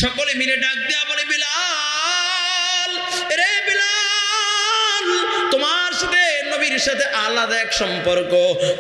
সকলে মিলে ডাক দেয়া বলে, বিলাল, রে বিলাল, তোমার সাথে নবীর সাথে আলাদা এক সম্পর্ক।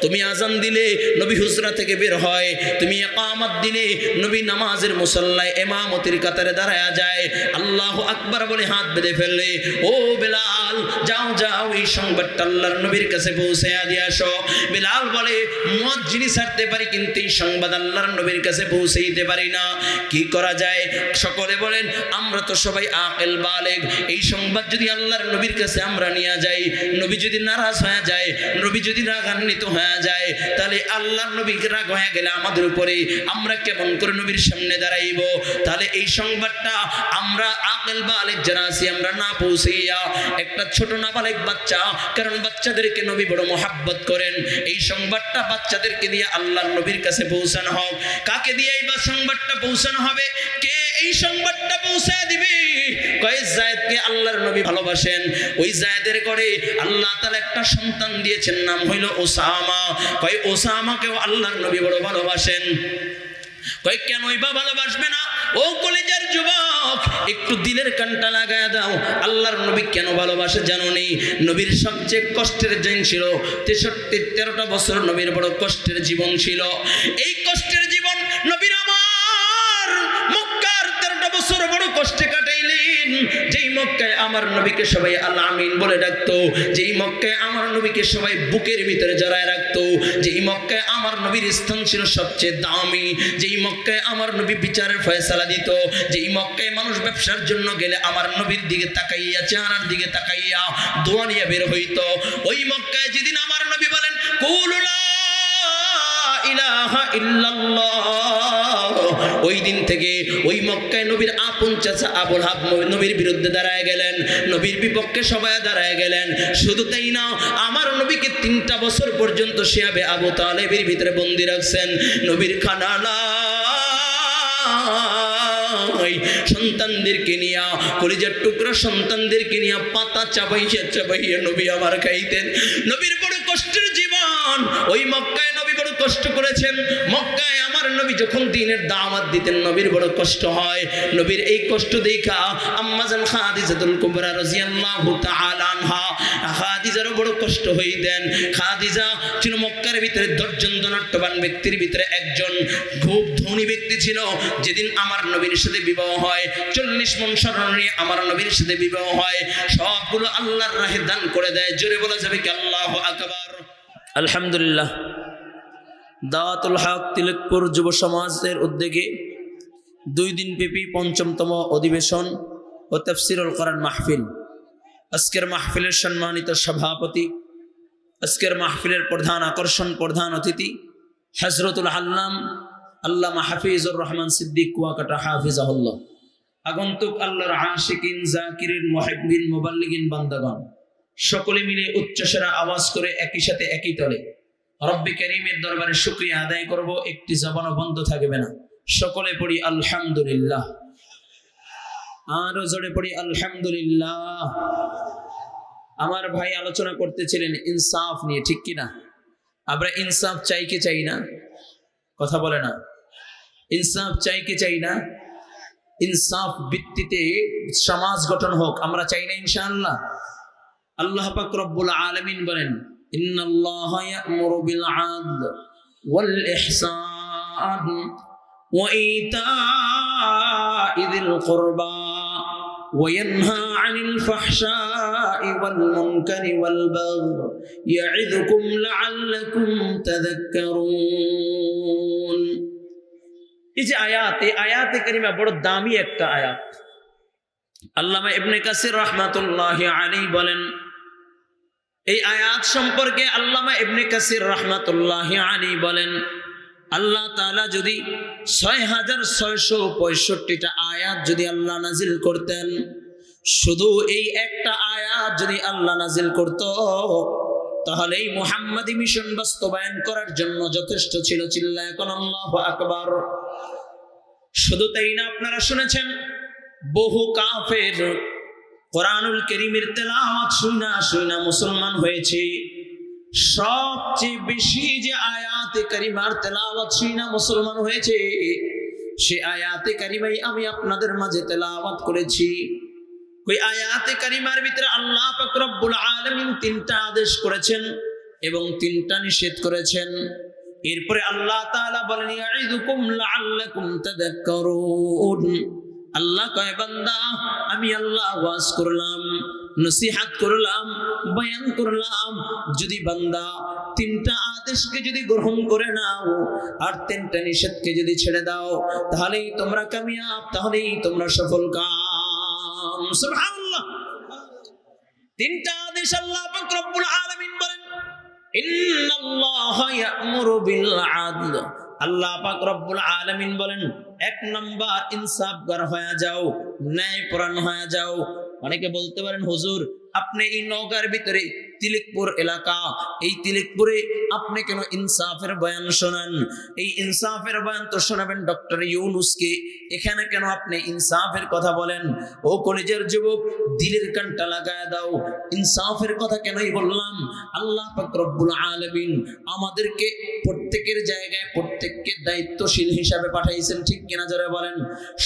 তুমি আজান দিলে নবী হুজরা থেকে বের হয়, তুমি ইকামত দিলে নবী নামাজের মুসল্লায় ইমামতির কাতারে দাঁড়ায়া যায়, আল্লাহু আকবার বলে হাত বেঁধে ফেললে, ও বিলাল যাও যাও এই সংবাদটা আল্লাহর নবীর কাছে পৌঁছায়া দিয়ে আসো। বিলাল বলে, মুয়াজ্জিনি ছাড়তে পারি কিন্তু এই সংবাদ আল্লাহর নবীর কাছে পৌঁছাইতে পারি না, কি করা যায়? সকলে বলেন, আমরা তো সবাই আকিল বালেগ, এই সংবাদ যদি আল্লাহর নবীর কাছে আমরা নিয়ে যাই, নবী যদি নারাজ হয়ে যায়, নবী যদি রাগান্বিত হয়ে যায়, তাহলে আল্লাহর নবী রাগ হয়ে গেলে আমাদের উপরে আমরা কেমন করে নবীর সামনে দাঁড়াইব? তাহলে এই সংবাদটা আমরা আকিল বালেগ যারা আছি আমরা না পৌঁছাইয়া একটা ছোট নাবালেগ বাচ্চা, কারণ বাচ্চাদেরকে নবী বড় মহাব্বত করেন, এই সংবাদটা বাচ্চাদেরকে দিয়ে আল্লাহর নবীর কাছে পৌঁছানো হোক। কাকে দিয়ে এই সংবাদটা পৌঁছানো হবে? কে এই সংবাদটা পৌঁছা দিবে? কয় যায়েদকে আল্লাহর নবী ভালোবাসেন, ওই যায়েদের করে আল্লাহ তাআলা একটা সন্তান দিয়েছেন, নাম হইল ওসামা। কয় ওসামাকেও আল্লাহর নবী বড় ভালোবাসেন। কয় কেনই বা ভালোবাসবে না? ও কলেজের যুবক, একটু দিলের কানটা লাগায়া দাও, আল্লাহর নবী কেন ভালোবাসে জানো নি? নবীর সবচেয়ে কষ্টের দিন ছিল 13টা বছর নবীর বড় কষ্টের জীবন ছিল। এই কষ্টের জীবন নবীর আমার মক্কার 13টা বছর বড় কষ্টে কাটাইলেন। যেই মক্কায় আমার নবীকে সবাই আল আমিন বলে ডাকতো, যেই মক্কায় আমার নবীকে সবাই বুকের ভিতরে জড়ায় রাখতো, যেই মক্কায় আমার নবীর স্থান ছিল সবচেয়ে দামি, যেই মক্কায় আমার নবী বিচারের ফয়সালা দিত, যেই মক্কায় মানুষ ব্যবসার জন্য গেলে আমার নবীর দিকে তাকাইয়া, চেহারার দিকে তাকাইয়া দোয়া নিয়ে বের হইতো, ওই মক্কায় যেদিন আমার নবী বলেন কুলু লা ইলাহা ইল্লাল্লাহ, ওই দিন থেকে ওই মক্কায় নবীর আপন চাচা আবুল হাব নবীর বিরুদ্ধে দাঁড়ায় গেলেন, নবীর বিপক্ষে সবাই দাঁড়ায় গেলেন। শুধু তাই না, আমার নবীকে 3টা বছর পর্যন্ত শিয়াবে আবু তালেবের ভিতরে বন্দী রাখছেন। নবীর খানা সন্তানদেরকে নিয়া, কলিজার টুকরা সন্তানদেরকে নিয়া পাতা চাবাইয়া চাবাইয়া নবী আমার খাইতেন। নবীর বড় কষ্টের জীবন, ওই মক্কায় নবী বড় কষ্ট করেছেন। মক্কায় আমার নবী যখন দ্বীনের দাওয়াত দিতেন নবীর বড় কষ্ট হয়। নবীর এই কষ্ট দেখা আম্মা জান খাদিজাতুল কুবরা রাদিয়াল্লাহু তাআলা আনহা, খাদিজারও বড় কষ্ট হইতেন। খাদিজা ছিল মক্কার ভিতরে 10 জন ধনাঢ্যবান ব্যক্তির ভিতরে একজন, খুব ধনী ব্যক্তি ছিল। যেদিন আমার নবীর সাথে বিবাহ হয়, 40 মণ স্বর্ণ নিয়ে আমার নবীর সাথে বিবাহ হয়, সবগুলো আল্লাহর রাহে দান করে দেয়। জোরে বলা যাবে কি আল্লাহু আকবার? আলহামদুলিল্লাহ। দাওয়াতুল হক তিলকপুর যুব সমাজের উদ্যোগে 2 দিন ব্যাপী 5মতম অধিবেশন ও তাফসীরুল কোরআন মাহফিল। আজকের মাহফিলের সম্মানিত সভাপতি, আজকের মাহফিলের প্রধান আকর্ষণ, প্রধান অতিথি হযরতুল আল্লাম আল্লামা হাফিজুর রহমান সিদ্দিক কুয়াকাটা হাফিজাহুল্লাহ। আগন্তুক আল্লাহর আশিকিন, জাকিরিন, মুহিব্বিন, মুবাল্লিগিন বান্দাগণ, সকলে মিলে উচ্চস্বরে আওয়াজ করে একই সাথে একই তলে রব্বে কারীমের দরবারে শুকরিয়া আদায় করব। একটি জবানও বন্ধ থাকবে না। সকলে পড়ি আলহামদুলিল্লাহ। আরো জোরে পড়ি আলহামদুলিল্লাহ। আমার ভাই আলোচনা করতেছিলেন ইনসাফ নিয়ে, ঠিক কিনা? আমরা ইনসাফ চাই কি চাই না? কথা বলে না। ইনসাফ চাই কি চাই না? ইনসাফ ভিত্তিতে সমাজ গঠন হোক আমরা চাই না ইনশাআল্লাহ। আল্লাহ পাক রব্বুল আলামিন বলেন, ইন্নাল্লাহা ইয়া'মুরু বিল 'আদলি ওয়াল ইহসান ওয়া ইতা'i যিল কুরবা ওয়া ইয়ানহা 'আনিল ফাহশা'i ওয়াল মুনকারি ওয়াল বাগই ইয়া'iযুকুম লা'আল্লাকুম তাযাক্কারুন। এই যে আয়াত, এই আয়াতে কারিমা বড় দামি একটা আয়াত। আল্লামা ইবনে কাসির রাহমাতুল্লাহি আলাইহি বলেন, এই আয়াত সম্পর্কে আল্লামা ইবনে কাসির রাহমাতুল্লাহি আলাইহি বলেন, আল্লাহ তাআলা যদি 6665টা আয়াত যদি আল্লাহ নাজিল করতেন, শুধু এই একটা আয়াত যদি আল্লাহ নাজিল করত, তাহলে এই মুহাম্মাদি মিশন বাস্তবায়ন করার জন্য যথেষ্ট ছিল। চিল্লায় এখন আল্লাহু আকবার। শুধু তাই না, আপনারা শুনেছেন বহু কাফের কোরআনুল কারীমের তেলাওয়াত শুনা মুসলমান হয়েছে। সবচেয়ে বেশি যে আয়াতে কারিমার তেলাওয়াত শুনা মুসলমান হয়েছে, সে আয়াতে কারিমাই আমি আপনাদের মাঝে তেলাওয়াত করেছি। ওই আয়াতে কারিমার ভিতরে আল্লাহ পাক রব্বুল আলামিন 3টা আদেশ করেছেন এবং 3টা নিষেধ করেছেন। এরপরে আল্লাহ তাআলা বলেন ইয়াইদুকুম লাআল্লাকুম তাযাক্কারুন। আল্লাহ কয় বান্দা আমি আল্লাহ ওয়াজ করলাম, নসিহত করলাম, বয়ান করলাম, যদি বান্দা 3টা আদেশকে যদি গ্রহণ করে নাও আর 3টা নিষেধকে যদি ছেড়ে দাও তাহলেই তোমরা কামিয়াব, তাহলেই তোমরা সফল কাম। সুবহানাল্লাহ। 3টা আদেশ আল্লাহ পাক রব্বুল আলামিন বলেন ইন্নাল্লাহা ইয়া'মুরু বিল আদল। আল্লাহ পাক রব্বুল আলামিন বলেন 1 নাম্বার ইনসাফগার হয়ে যাও, ন্যায়পরায়ণ হয়ে যাও। অনেকে বলতে পারেন হুজুর আপনি এই নওগাঁর ভিতরে তিলেকপুর এলাকা, এই তিলেকপুরে আপনি কেন ইনসাফের বয়ান শোনান? এই ইনসাফের বয়ান তো শোনাবেন ডক্টর ইউনুসকে, এখানে কেন আপনি ইনসাফের কথা বলেন? ও কলেজের যুবক, দিলের কানটা লাগায় দাও, ইনসাফের কথা কেনই বললাম? আল্লাহ পাক রব্বুল আলামিন আমাদেরকে প্রত্যেকের জায়গায় প্রত্যেককে দায়িত্বশীল হিসাবে পাঠাইছেন, ঠিক কিনা যারা বলেন?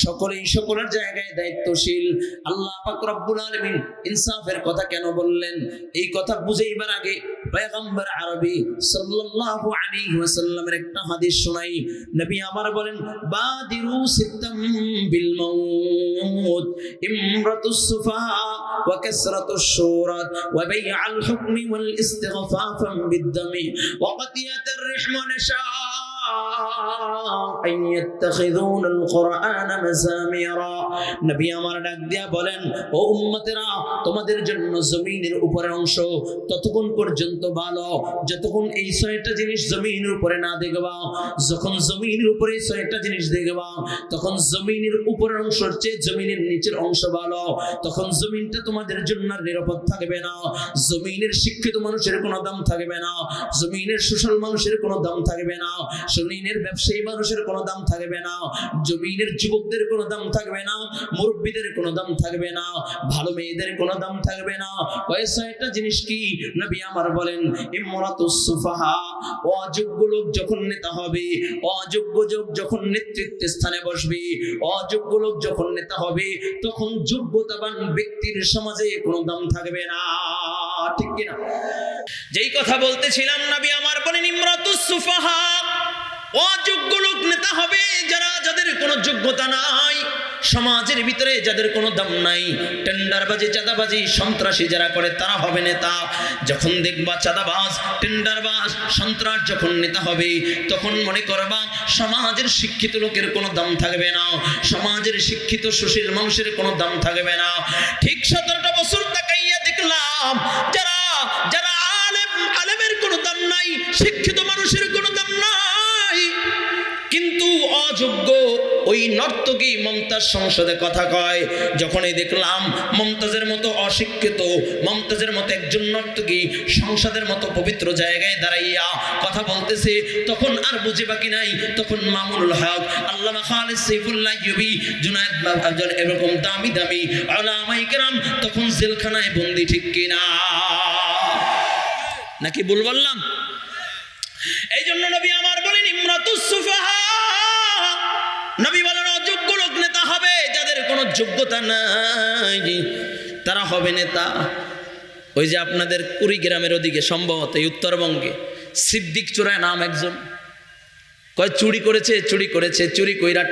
সকলেই সকলের জায়গায় দায়িত্বশীল। আল্লাহ পাক রব্বুল আলামিন ইনসাফের কথা কেন বললেন? এই কথা বুঝাইবার আগে পয়গম্বর আরবি সাল্লাল্লাহু আলাইহি ওয়াসাল্লামের একটা হাদিস শোনাই। নবী আমার বলেন বাদিরু সিত্তাম বিল মাউত ইমরাতুস সুফাহা ওয়া কাসরাতুশ শুরাত ওয়া বাই'আল হুকমি ওয়াল ইস্তিগফাফাম বিদ-দামি ওয়া কাতিয়াতুর রিহমান আন ইয়াত্তাখিযুনাল কুরআন মাযামিরা। নবী আমার ডাক দিয়া বলেন ও উম্মতেরা, তোমাদের জন্য জমিনের উপরের অংশ ততক্ষণ পর্যন্ত ভালো যতক্ষণ এই 6টা জিনিস জমিনের উপরে না দেখবা। যখন জমিনের উপরে 6টা জিনিস দেখবা তখন জমিনের উপরের অংশের চেয়ে জমিনের নিচের অংশ ভালো। তখন জমিনটা তোমাদের জন্য নিরাপদ থাকবে না, জমিনের শিক্ষিত মানুষের কোনো দাম থাকবে না, জমিনের সুশাল মানুষের কোনো দাম থাকবে না, জমিনের ব্যবসায়ী মানুষের কোনো দাম থাকবে না, জমিনের যুবকদের কোনো দাম থাকবে না, মুরব্বীদের কোনো দাম থাকবে না, ভালো মেয়েদের কোনো দাম থাকবে না। ওই 6টা জিনিস কি? নবী আমার বলেন ইমরাতুস সুফাহা, অযোগ্য লোক যখন নেতা হবে, অযোগ্য লোক যখন নেতৃত্ব স্থানে বসবে, অযোগ্য লোক যখন নেতা হবে তখন যোগ্যতাবান ব্যক্তির সমাজে কোনো দাম থাকবে না, ঠিক কিনা? যেই কথা বলতেছিলাম নবী আমার বলেন ইমরাতুস সুফাহা, অযোগ্য লোক নেতা হবে যাদের কোনো যোগ্যতা নাই, সমাজের ভিতরে যাদের কোনো দাম নাই, টেন্ডারবাজি চাঁদাবাজি সন্ত্রাসী যারা করে তারা হবে নেতা। যখন দেখবা চাঁদাবাজ টেন্ডারবাজ সন্ত্রাস যখন নেতা হবে তখন মনে করবা সমাজের শিক্ষিত লোকের কোনো দাম থাকবে না, সমাজের শিক্ষিত সুশীল মানুষের কোনো দাম থাকবে না। ঠিক 17টা বছর তাকাইয়া দেখলাম যারা যারা আলেমের কোনো দাম নাই, শিক্ষিত মানুষের কোনো দাম নাই, কিন্তু অযোগ্য ওই নর্তকী মমতাজ সংসদে কথা কয়। যখনই দেখলাম মমতাজের মতো অশিক্ষিত, মমতাজের মতো একজন নর্তকী সংসদের মতো পবিত্র জায়গায় দাঁড়াইয়া কথা বলতেছে, তখন আর বুঝে বাকি নাই। তখন মামুনুল হক, আল্লামা খালিদ সাইফুল্লাহ ইউবি, জুনায়েদ বাবুল, এরকম দামি দামি উলামায়ে কেরাম তখন জেলখানায় বন্দী, ঠিক কিনা? নাকি ভুল বললাম? এই জন্য নবী আমার বলেন ইমরাতুস সুফাহা, নবী বলেন অযোগ্য লোক নেতা হবে যাদের কোনো যোগ্যতা নাই, তারা হবে নেতা। ওই যে আপনাদের কুড়িগ্রামের ওদিকে সম্ভবত উত্তরবঙ্গে সিদ্দিক চোরায় নাম একজন, কয় চুরি করেছে, চুরি কইরা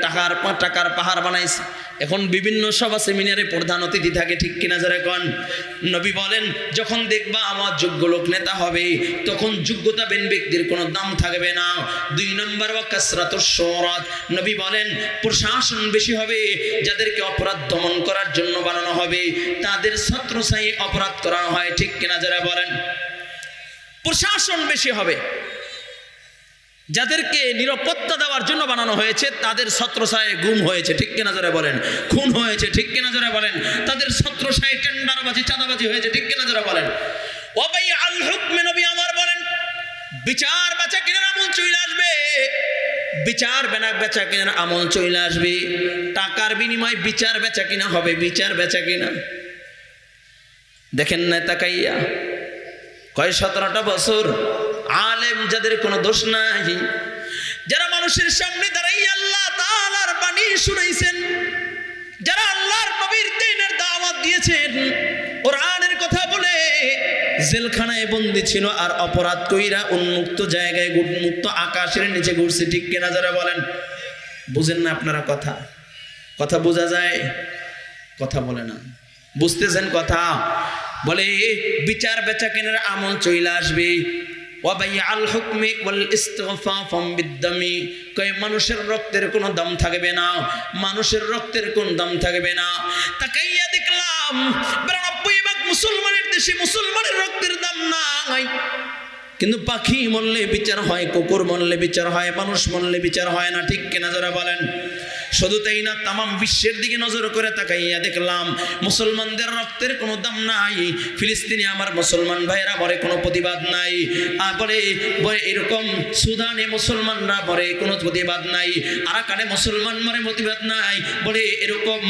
টাকার পাহাড় বানাইছে। এখন বিভিন্ন সভা সেমিনারে প্রধান অতিথি থাকে, ঠিক কিনা যারা কন? নবী বলেন যখন দেখবা আমার যোগ্য লোক নেতা হবে তখন যোগ্যতাবান ব্যক্তির কোনো দাম থাকবে না। 2 নম্বর ওয়া কাসরাতুশ শুরাত, নবী বলেন প্রশাসন বেশি হবে, যাদেরকে অপরাধ দমন করার জন্য বানানো হবে তাদের ছত্রছায়ায় অপরাধ করা হয়, ঠিক কিনা যারা বলেন? প্রশাসন বেশি হবে, যাদেরকে নিরাপত্তা দেওয়ার জন্য বানানো হয়েছে তাদের ছত্রছায়ায় গুম হয়েছে, ঠিক কিনা যারা বলেন? খুন হয়েছে, ঠিক কিনা যারা বলেন? তাদের ছত্রছায়ায় টেন্ডারবাজি চাঁদাবাজি হয়েছে, ঠিক কিনা যারা বলেন? ওয়া বাই'আল হুকমি, নবী আমার বলেন বিচার বেচা কেনার আমল চলে আসবে, বিচার বেচা কেনার আমল চলে আসবে, টাকার বিনিময়ে বিচার বেচা কিনা হবে, বিচার বেচা কিনা। দেখেন না তাকাইয়া, কয় 17টা বছর আলেম যাদের কোনো দোষ নাই যারা মানুষের সামনে দাঁড়াই আল্লাহ তাআলার বাণী শুনাইছেন, যারা আল্লাহর নবীর দ্বীনের দাওয়াত দিয়েছেন, কোরআনের কথা বলে জেলখানায় বন্দী ছিল আর অপরাধ কইরা উন্মুক্ত জায়গায় উন্মুক্ত আকাশের নিচে ঘুরছে, ঠিক কিনা যারা বলেন? বুঝেন না আপনারা কথা? কথা বোঝা যায়? কথা বলে না, বুঝতেছেন কথা? বলে বিচার বেচাকেনার আমল চলে আসবে, ওয়াবাইআল হুকমি ওয়াল ইস্তিগফাফাম বিদ্দামি, কয় মানুষের রক্তের কোনো দাম থাকবে না, মানুষের রক্তের কোন দাম থাকবে না। তাকাইয়া দেখলাম ৯২ মুসলমানের দেশে মুসলমানের রক্তের দাম নাই, কিন্তু পাখি মরলে বিচার হয়, কুকুর মরলে বিচার হয়, মানুষ মরলে বিচার হয় না, ঠিক কিনা যারা বলেন? শুধু তাই না, তামাম বিশ্বের দিকে নজর করে তাকাইয়া দেখলাম মুসলমানদের রক্তের কোনো দাম নাই। ফিলিস্তিনি আমার মুসলমান ভাইরা মরে, কোনো প্রতিবাদ নাই। বলে এরকম সুদানে মুসলমানরা মরে, কোনো প্রতিবাদ নাই। আরাকানে মুসলমান মরে, প্রতিবাদ নাই। বলে এরকম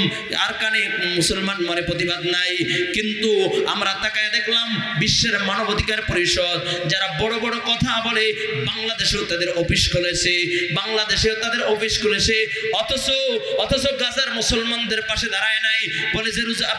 আরাকানে মুসলমান মরে, প্রতিবাদ নাই। কিন্তু আমরা তাকাইয়া দেখলাম বিশ্বের মানবাধিকার পরিষদ যারা বড় বড় কথা বলে, বাংলাদেশেও তাদের অফিস খুলেছে, বাংলাদেশেও তাদের অফিস খুলেছে, অথচ গাজার মুসলমানদের পাশে দাঁড়ায় নাই। বলে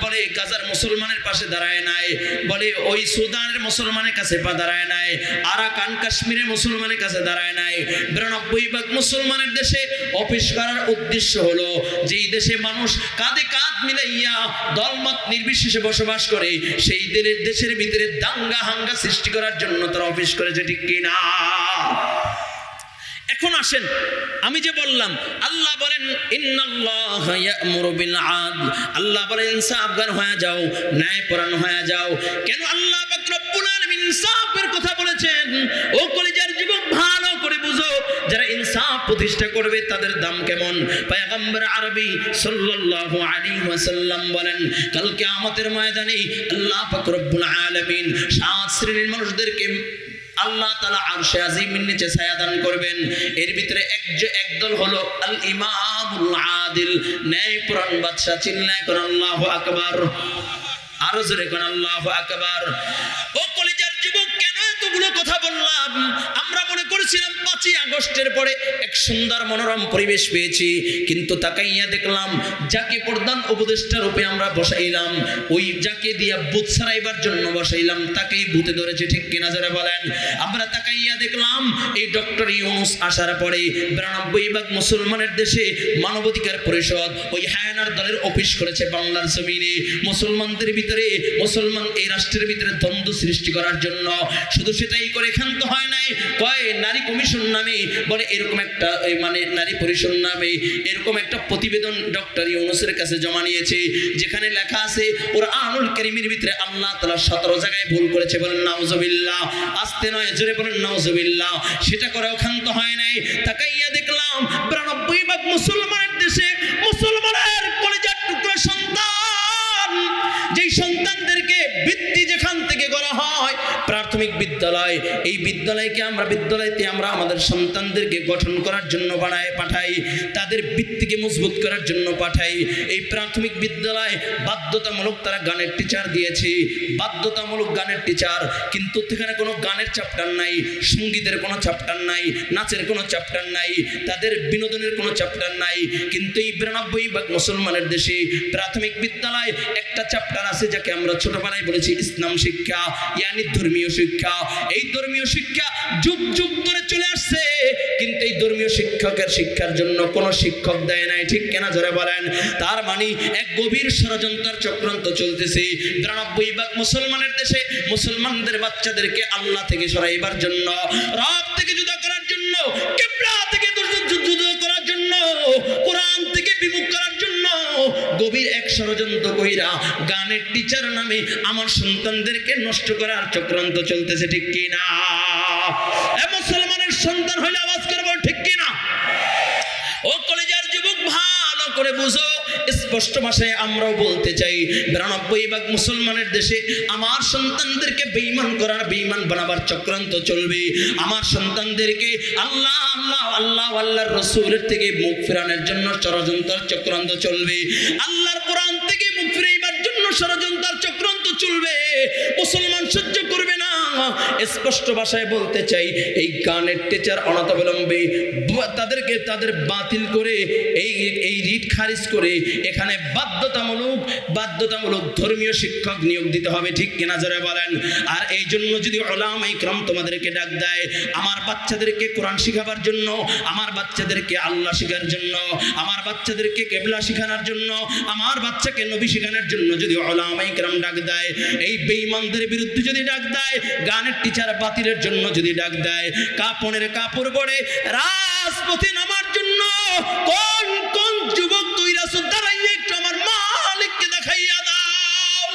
বলে গাজার মুসলমানের পাশে দাঁড়ায় নাই, বলে ওই সুদানের মুসলমানের কাছে দাঁড়ায় নাই, আরাকান কাশ্মীরের মুসলমানের কাছে দাঁড়ায় নাই। ৯২ মুসলমানের দেশে অফিস করার উদ্দেশ্য হলো যে এই দেশে মানুষ কাঁধে কাঁধ মিলাইয়া দলমত নির্বিশেষে বসবাস করে, সেই দেশের ভিতরে দাঙ্গা হাঙ্গা সৃষ্টি করার জন্য তারা অফিস করেছে, ঠিক কিনা? এখন আসেন, আমি যে বললাম আল্লাহ বলেন ইন্নাল্লাহা ইয়া'মুরু বিল আদল, আল্লাহ বলেন ইনসাফগার হয়ে যাও, ন্যায়পরায়ণ হয়ে যাও। কেন আল্লাহ পাক রব্বুল আলামিন ইনসাফের কথা বলেছেন? ও কলিজার যুবক, ভালো করে বুঝো, যারা ইনসাফ প্রতিষ্ঠা করবে তাদের দাম কেমন। পয়গম্বর আরবি সাল্লাল্লাহু আলাইহি ওয়াসাল্লাম বলেন, কাল কিয়ামতের ময়দানে আল্লাহ পাক রব্বুল আলামিন ৭ শ্রেণীর মানুষদেরকে আল্লাহ তাআলা আরশে আজিমের নিচে ছায়া দান করবেন। এর ভিতরে একদল হলো আল ইমামুল আদিল, ন্যায়পরায়ণ বাদশা। চিল্লায় কোন আল্লাহু আকবার, আরো জোরে কোন আল্লাহু আকবার। ও কলিজার যুবক, কেন এতগুলো কথা বললাম? আমরা মনে করেছিলাম ৫ই আগস্টের পরে এক সুন্দর মনোরম পরিবেশ পেয়েছি, কিন্তু তাকাইয়া দেখলাম যাকে প্রধান উপদেষ্টা রূপে আমরা বসাইলাম, ওই যাকে দিয়া ভূত ছাড়াইবার জন্য বসাইলাম তাকেই ভূতে ধরেছে, ঠিক কিনা যারা বলেন? আমরা তাকাইয়া দেখলাম এই ডক্টর ইউনূস আসার পরে ৯২ মুসলমানের দেশে মানবাধিকার পরিষদ ওই হায়ানার দলের অফিস করেছে বাংলার জমিনে, মুসলমানদের ভিতরে, মুসলমান এই রাষ্ট্রের ভিতরে দ্বন্দ্ব সৃষ্টি করার জন্য। শুধু সেটাই করে ক্ষান্ত হয় নাই, কয় নারী কমিশন নামে, বলে এরকম একটা মানে নারী পরিষদ নামে এরকম একটা প্রতিবেদন ডক্টর ইউনূসের কাছে জমা নিয়েছে, যেখানে লেখা আছে কুরআনুল কারীমের ভিতরে আল্লাহ তাআলা ১৭ জায়গায় ভুল করেছে। বলেন নাউজুবিল্লাহ, আস্তে নয় জোরে বলেন নাউজুবিল্লাহ। সেটা করেও ক্ষান্ত হয় নাই। তাকাইয়া দেখলাম ৯২ মুসলমানের দেশে মুসলমানের কলিজার টুকরা সন্তান, যেই সন্তানদেরকে বৃত্তি যেখান থেকে করা হয় প্রাথমিক বিদ্যালয়, এই বিদ্যালয়কে বিদ্যালয়তে আমরা আমাদের সন্তানদেরকে গঠন করার জন্য পাঠাই, তাদের বৃত্তিকে মজবুত করার জন্য পাঠাই। এই প্রাথমিক বিদ্যালয় বাধ্যতামূলক তারা গানের টিচার দিয়েছে, বাধ্যতামূলক গানের টিচার, কিন্তু সেখানে কোনো গানের চ্যাপ্টার নাই, সঙ্গীতের কোনো চ্যাপ্টার নাই, নাচের কোনো চ্যাপ্টার নাই, তাদের বিনোদনের কোনো চ্যাপ্টার নাই। কিন্তু এই ৯২ মুসলমানের দেশে প্রাথমিক বিদ্যালয় একটা চ্যাপ্টার আছে যাকে আমরা ছোটবেলায় বলেছি ইসলাম শিক্ষা, ইয়ানি ধর্মীয় শিক্ষা। এই ধর্মীয় শিক্ষা যুগ যুগ ধরে চলে আসছে, কিন্তু এই ধর্মীয় শিক্ষার জন্য কোনো শিক্ষক দেয় নাই, ঠিক কেনা জোরে বলেন? তার মানে এক গভীর ষড়যন্ত্র চক্রান্ত চলতেছে ৯২ মুসলমানের দেশে মুসলমানদের বাচ্চাদেরকে আল্লাহ থেকে সরাইবার জন্য, রব থেকে জুদা করার জন্য, কিবলা থেকে জুদা করার জন্য, কোরআন থেকে বিমুখ করার জন্য গভীর এক ষড়যন্ত্র কইরা গানের টিচার নামে আমার সন্তানদেরকে নষ্ট করার চক্রান্ত চলতেছে, ঠিক কিনা? মুসলমানের সন্তান হইলে আওয়াজ করবো, ঠিক কিনা? ও কলেজার যুবক, ভালো করে বুঝো, স্পষ্ট ভাষায় আমরাও বলতে চাই ৯২ মুসলমানের দেশে আমার সন্তানদেরকে বেঈমান করার, বেঈমান বানাবার চক্রান্ত চলবে। আমার সন্তানদেরকে আল্লাহ আল্লাহ আল্লাহ আল্লাহর রাসূলের থেকে মুখ ফেরানোর জন্য ষড়যন্ত্র চক্রান্ত চলবে, আল্লাহর কোরআন থেকে মুখ ফিরাইবার জন্য ষড়যন্ত্র চক্রান্ত চলবে। মুসলমান সহ্য করবে না, স্পষ্ট ভাষায় বলতে চাই, এই গানের টিচার অনতবিলম্বে তাদেরকে তাদের বাতিল করে এই রিট খারিজ করে এখানে বাধ্যতামূলক ধর্মীয় শিক্ষক নিয়োগ দিতে হবে, ঠিক কিনা জোরে বলেন। আর এই জন্য যদি উলামায়ে ইকরাম তোমাদেরকে ডাক দেয়, আমার বাচ্চাদেরকে কোরআন শিখাবার জন্য, আমার বাচ্চাদেরকে আল্লাহ শেখার জন্য, আমার বাচ্চাদেরকে কিবলা শেখানোর জন্য, আমার বাচ্চাকে নবী শেখানোর জন্য যদি উলামায়ে ইকরাম ডাক দেয়, এই বেঈমানদের বিরুদ্ধে যদি ডাক দেয়, গানের টিচার বাতিলের জন্য যদি ডাক দেয়, কাপড়ের কাপড় পরে রাজপথে নামার জন্য কোন কোন যুবক তৈরি আছে দাঁড়াইয়া একটু আমার মালিককে দেখাইয়া দাও।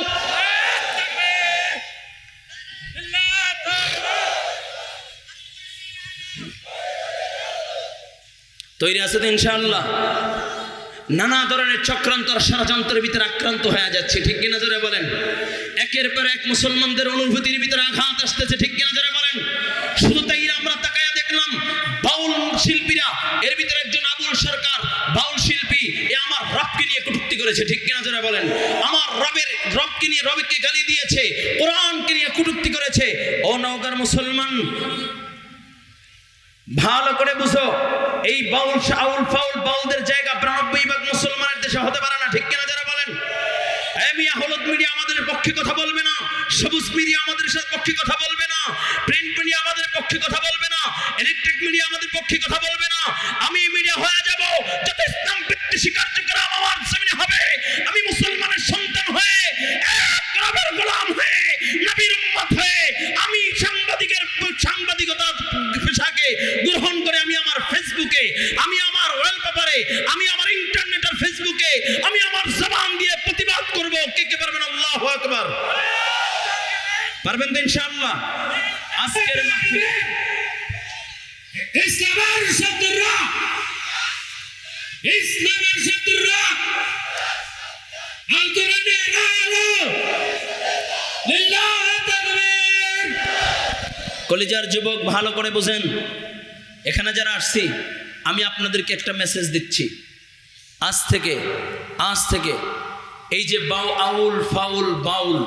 তৈরি আছে তো ইনশাআল্লাহ? নানা ধরনের চক্রান্ত আর ষড়যন্ত্রের ভিতরে আক্রান্ত হয়ে যাচ্ছে, ঠিক কিনা জোরে বলেন। একের পর এক মুসলমানদের অনুভূতির ভিতরে আঘাত আসতেছে, ঠিক কিনা জোরে বলেন। শুধু তাই আমরা তাকায়া দেখলাম বাউল শিল্পীরা, এর ভিতরে একজন আবুল সরকার বাউল শিল্পী, এ আমার রবকে নিয়ে কটূক্তি করেছে, ঠিক কিনা জোরে বলেন। আমার রবকে নিয়ে রবকে গালি দিয়েছে, কোরআনকে নিয়ে কটূক্তি করেছে। ও নওগাঁর মুসলমান, ভালো করে বুঝো, এই বাউল শাউল ফাউল বাউলদের জায়গা 92% মুসলমানের দেশে হতে পারে না, ঠিক কিনা যারা বলেন। মিয়া হলুদ মিডিয়া আমাদের পক্ষে কথা বলবে না, সবুজ মিডিয়া আমাদের পক্ষে কথা বলবে না, প্রিন্ট মিডিয়া আমাদের পক্ষে কথা বলবে না, ইলেকট্রিক মিডিয়া আমাদের পক্ষে কথা বলবে না। আমি মিডিয়া হয়ে যাব যাতে ইসলাম বিদ্বেষী কার্যক্রম আমার সামনে হবে। আমি মুসলমানের সন্তান হয়ে, এক রবের গোলাম হয়ে, নবীর উম্মত হয়ে, আমি সাংবাদিকতা পেশাকে গ্রহণ করে আমি আমার ফেসবুকে, আমি আমার ওয়ালপেপারে, আমি আমার ইন্টারনেট আর ফেসবুকে আমি আমার জবান দিয়ে প্রতিবাদ করব। কে পারবেন? আল্লাহু আকবার। পারবেন তো ইনশাআল্লাহ? আজকের মাহফিল ইসলামের শত্রুরা, ইসলামের শত্রুরা আলকুরআনে আলো লিল্লাহ তাকবীর। কলিজার যুবক ভালো করে বুঝেন, এখানে যারা আসছি আমি আপনাদেরকে একটা মেসেজ দিচ্ছি। আজ থেকে এই যে আউল ফাউল বাউল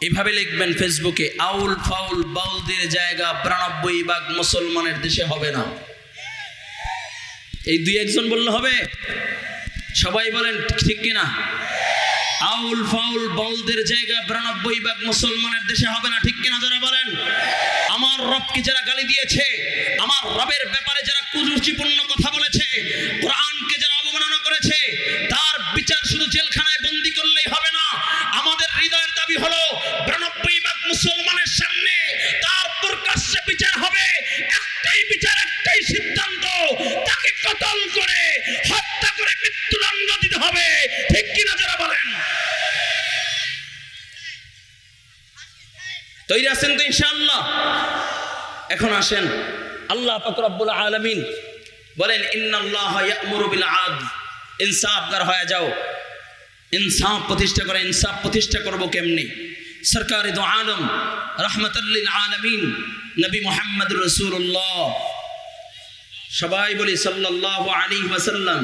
এভাবে লিখবেন ফেসবুকে, আউল ফাউল বাউলদের জায়গা 92% মুসলমানের দেশে হবে না। এই 2-1 জন বললে হবে? সবাই বলেন ঠিক কিনা? আউল ফাউল বাউলদের জায়গা 92% মুসলমানের দেশে হবে না, ঠিক কিনা যারা বলেন। আমার রবকে যারা গালি দিয়েছে, আমার রবের ব্যাপারে যারা কুরুচিপূর্ণ কথা বলেছে, কোরআনকে যারা অবমাননা করেছে, তার বিচার শুধু জেলখানায় বন্দী করলেই হবে না। আমাদের হৃদয়ের দাবি হলো 92% মুসলমানের সামনে তার প্রকাশ্যে বিচার হবে। একটাই বিচার, একটাই সিদ্ধান্ত, তাকে কতল করে হত্যা করে মৃত্যুদণ্ড দিতে হবে, ঠিক কিনা যারা বলেন। তৈরি আছেন তো ইনশাআল্লাহ? এখন আসেন, আল্লাহ পাক রব্বুল আলামিন বলেন ইন্নাল্লাহা ইয়া'মুরু বিল আদল, ইনসাফগার হয়ে যাও, ইনসাফ প্রতিষ্ঠা করে। ইনসাফ প্রতিষ্ঠা করব কেমনে? সরকারে দো আলম রাহমাতুল লিল আলামিন নবী মুহাম্মদুর রাসূলুল্লাহ, সবাই বলি সাল্লাল্লাহু আলাইহি ওয়াসাল্লাম,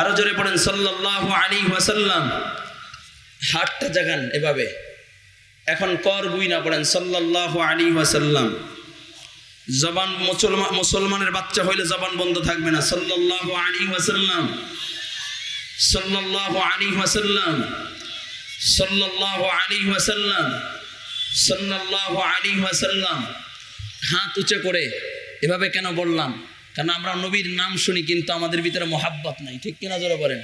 আরো জোরে পড়েন সাল্লাল্লাহু আলাইহি ওয়াসাল্লাম। হাতটা জাগান এভাবে, এখন কর গুই না পড়েন সাল্লাল্লাহু আলাইহি ওয়াসাল্লাম। জবান মুসলমানের বাচ্চা হইলে জবান বন্ধ থাকবে না। সাল্লাল্লাহু আলাইহি ওয়াসাল্লাম, সাল্লাল্লাহু আলাইহি ওয়াসাল্লাম, সাল্লাল্লাহু আলাইহি ওয়াসাল্লাম, সাল্লাল্লাহু আলাইহি ওয়াসাল্লাম। হাত উঁচু করে এভাবে কেন বললাম? কারণ আমরা নবীর নাম শুনি কিন্তু আমাদের ভিতরে মোহাব্বত নাই, ঠিক কিনা জোরে বলেন।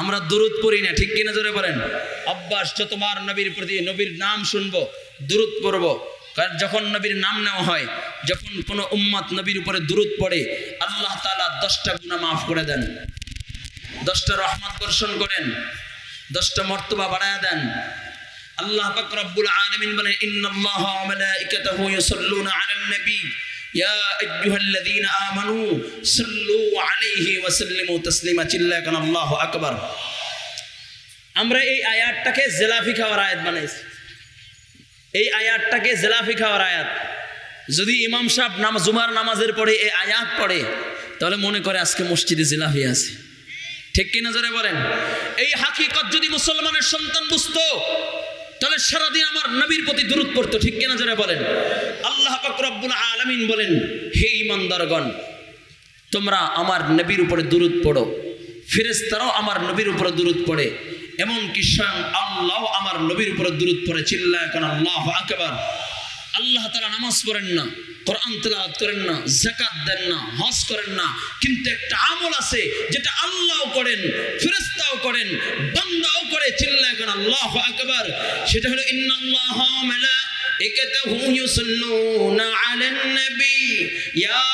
আমরা দুরূদ পড়ি না, ঠিক কিনা জোরে বলেন। অভ্যাস, যতবার নবীর প্রতি নবীর নাম শুনবো দুরূদ পড়বো। কারণ যখন নবীর নাম নেওয়া হয়, যখন কোনো উম্মত নবীর উপরে দুরূদ পড়ে, আল্লাহ তাআলা 10টা গুনাহ মাফ করে দেন, 10টা রহমত বর্ষণ করেন, 10টা মর্তবা বাড়ায়া দেন। আল্লাহ পাক রব্বুল আলামিন বলেন ইন্নাল্লাহা ওয়া মালাইকাতাহু ইউসাল্লুনা আলান নবী ইয়া আইয়ুহাল্লাযীনা আমানু সাল্লু আলাইহি ওয়া সাল্লিমু তাসলিমা। চিল্লায় কেন আল্লাহু আকবার। আমরা এই আয়াতটাকে জেলাফি খাওয়ার আয়াত বানাইছি। এই আয়াতটাকে জেলাফি খাওয়ার আয়াত। যদি ইমাম সাহেব জুমার নামাজের পরে এই আয়াত পড়ে, তাহলে মনে করে আজকে মসজিদে জিলাফি আছে, ঠিক কিনা জোরে বলেন। এই হাকিকত যদি মুসলমানের সন্তান বুঝতো, তাহলে সারাদিন আমার নবীর প্রতি দুরূদ পড়তো, ঠিক কিনা যারা বলেন? আল্লাহ পাক রব্বুল আলামিন বলেন, হে ঈমানদারগণ, তোমরা আমার নবীর উপরে দুরূদ পড়ো। ফেরেশতারাও আমার নবীর উপরে দুরূদ পড়ে, এমনকি স্বয়ং আল্লাহ আমার নবীর উপরে দুরূদ পড়ে। চিল্লায় কোন আল্লাহু আকবার। আল্লাহ তাআলা নামাজ পড়েন না, কোরআন তেলাওয়াত করেন না, যাকাত দেন না, হজ করেন না, কিন্তু একটা আমল আছে যেটা আল্লাহও করেন, ফেরেশতাও করেন, বান্দাও করে। চিল্লায় কোন আল্লাহু আকবার। সেটা হলো ইন্নাল্লাহা ওয়া মালাইকাতাহু ইউসাল্লুনা আলান নবী ইয়া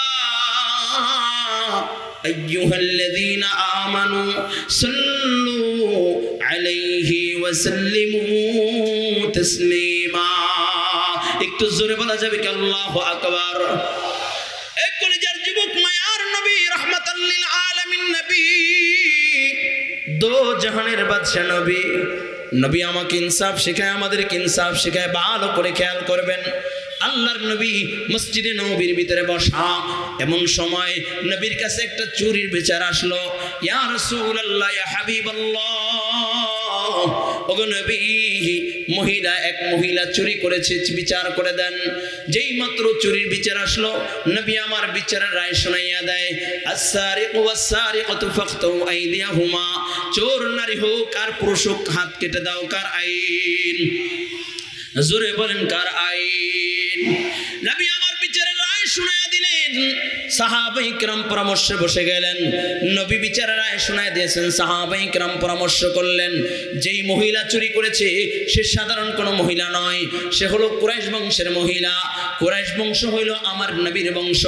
আইয়ুহাল্লাযীনা আমানু সাল্লু আলাইহি ওয়া সাল্লিমু তাসলিমা। একটু জোরে বলা যাবে কি আল্লাহু আকবার? এক কলিজার যুবক, মায়ার নবী, রাহমাতাল লিল আলামিন নবী, দো জাহানের বাদশা নবী। নবী আমাকে ইনসাফ শেখায়, আমাদেরকে ইনসাফ শেখায়। ভালো করে খেয়াল করবেন, আল্লাহর নবী মসজিদে নবীর ভিতরে বসা, এমন সময় নবীর কাছে একটা চুরির বিচার আসলো। ইয়া রাসূলুল্লাহ, ইয়া হাবিবাল্লাহ, ওগো নবী, এক মহিলা চুরি করেছে, বিচার করে দেন। যেই মাত্র চুরির বিচার আসলো, নবী আমার বিচারের রায় শোনাইয়া দেয়। আস-সারিকু ওয়াস-সারিকাতু ফাকতু আইদিয়াহুমা, চোর নারী হোক আর পুরুষ হোক, হাত কেটে দাও। কার আইন? জোরে বলেন, কার আইন? নবী আমার বিচারের রায় শোনাইয়া দিলেন। সাহাবায়ে কেরাম পরামর্শে বসে গেলেন। নবী বিচারের রায় শোনায় দিয়েছেন, সাহাবায়ে কেরাম পরামর্শ করলেন। যেই মহিলা চুরি করেছে সে সাধারণ কোনো মহিলা নয়, সে হলো কুরাইশ বংশের মহিলা। কুরাইশ বংশ হইল আমার নবীর বংশ।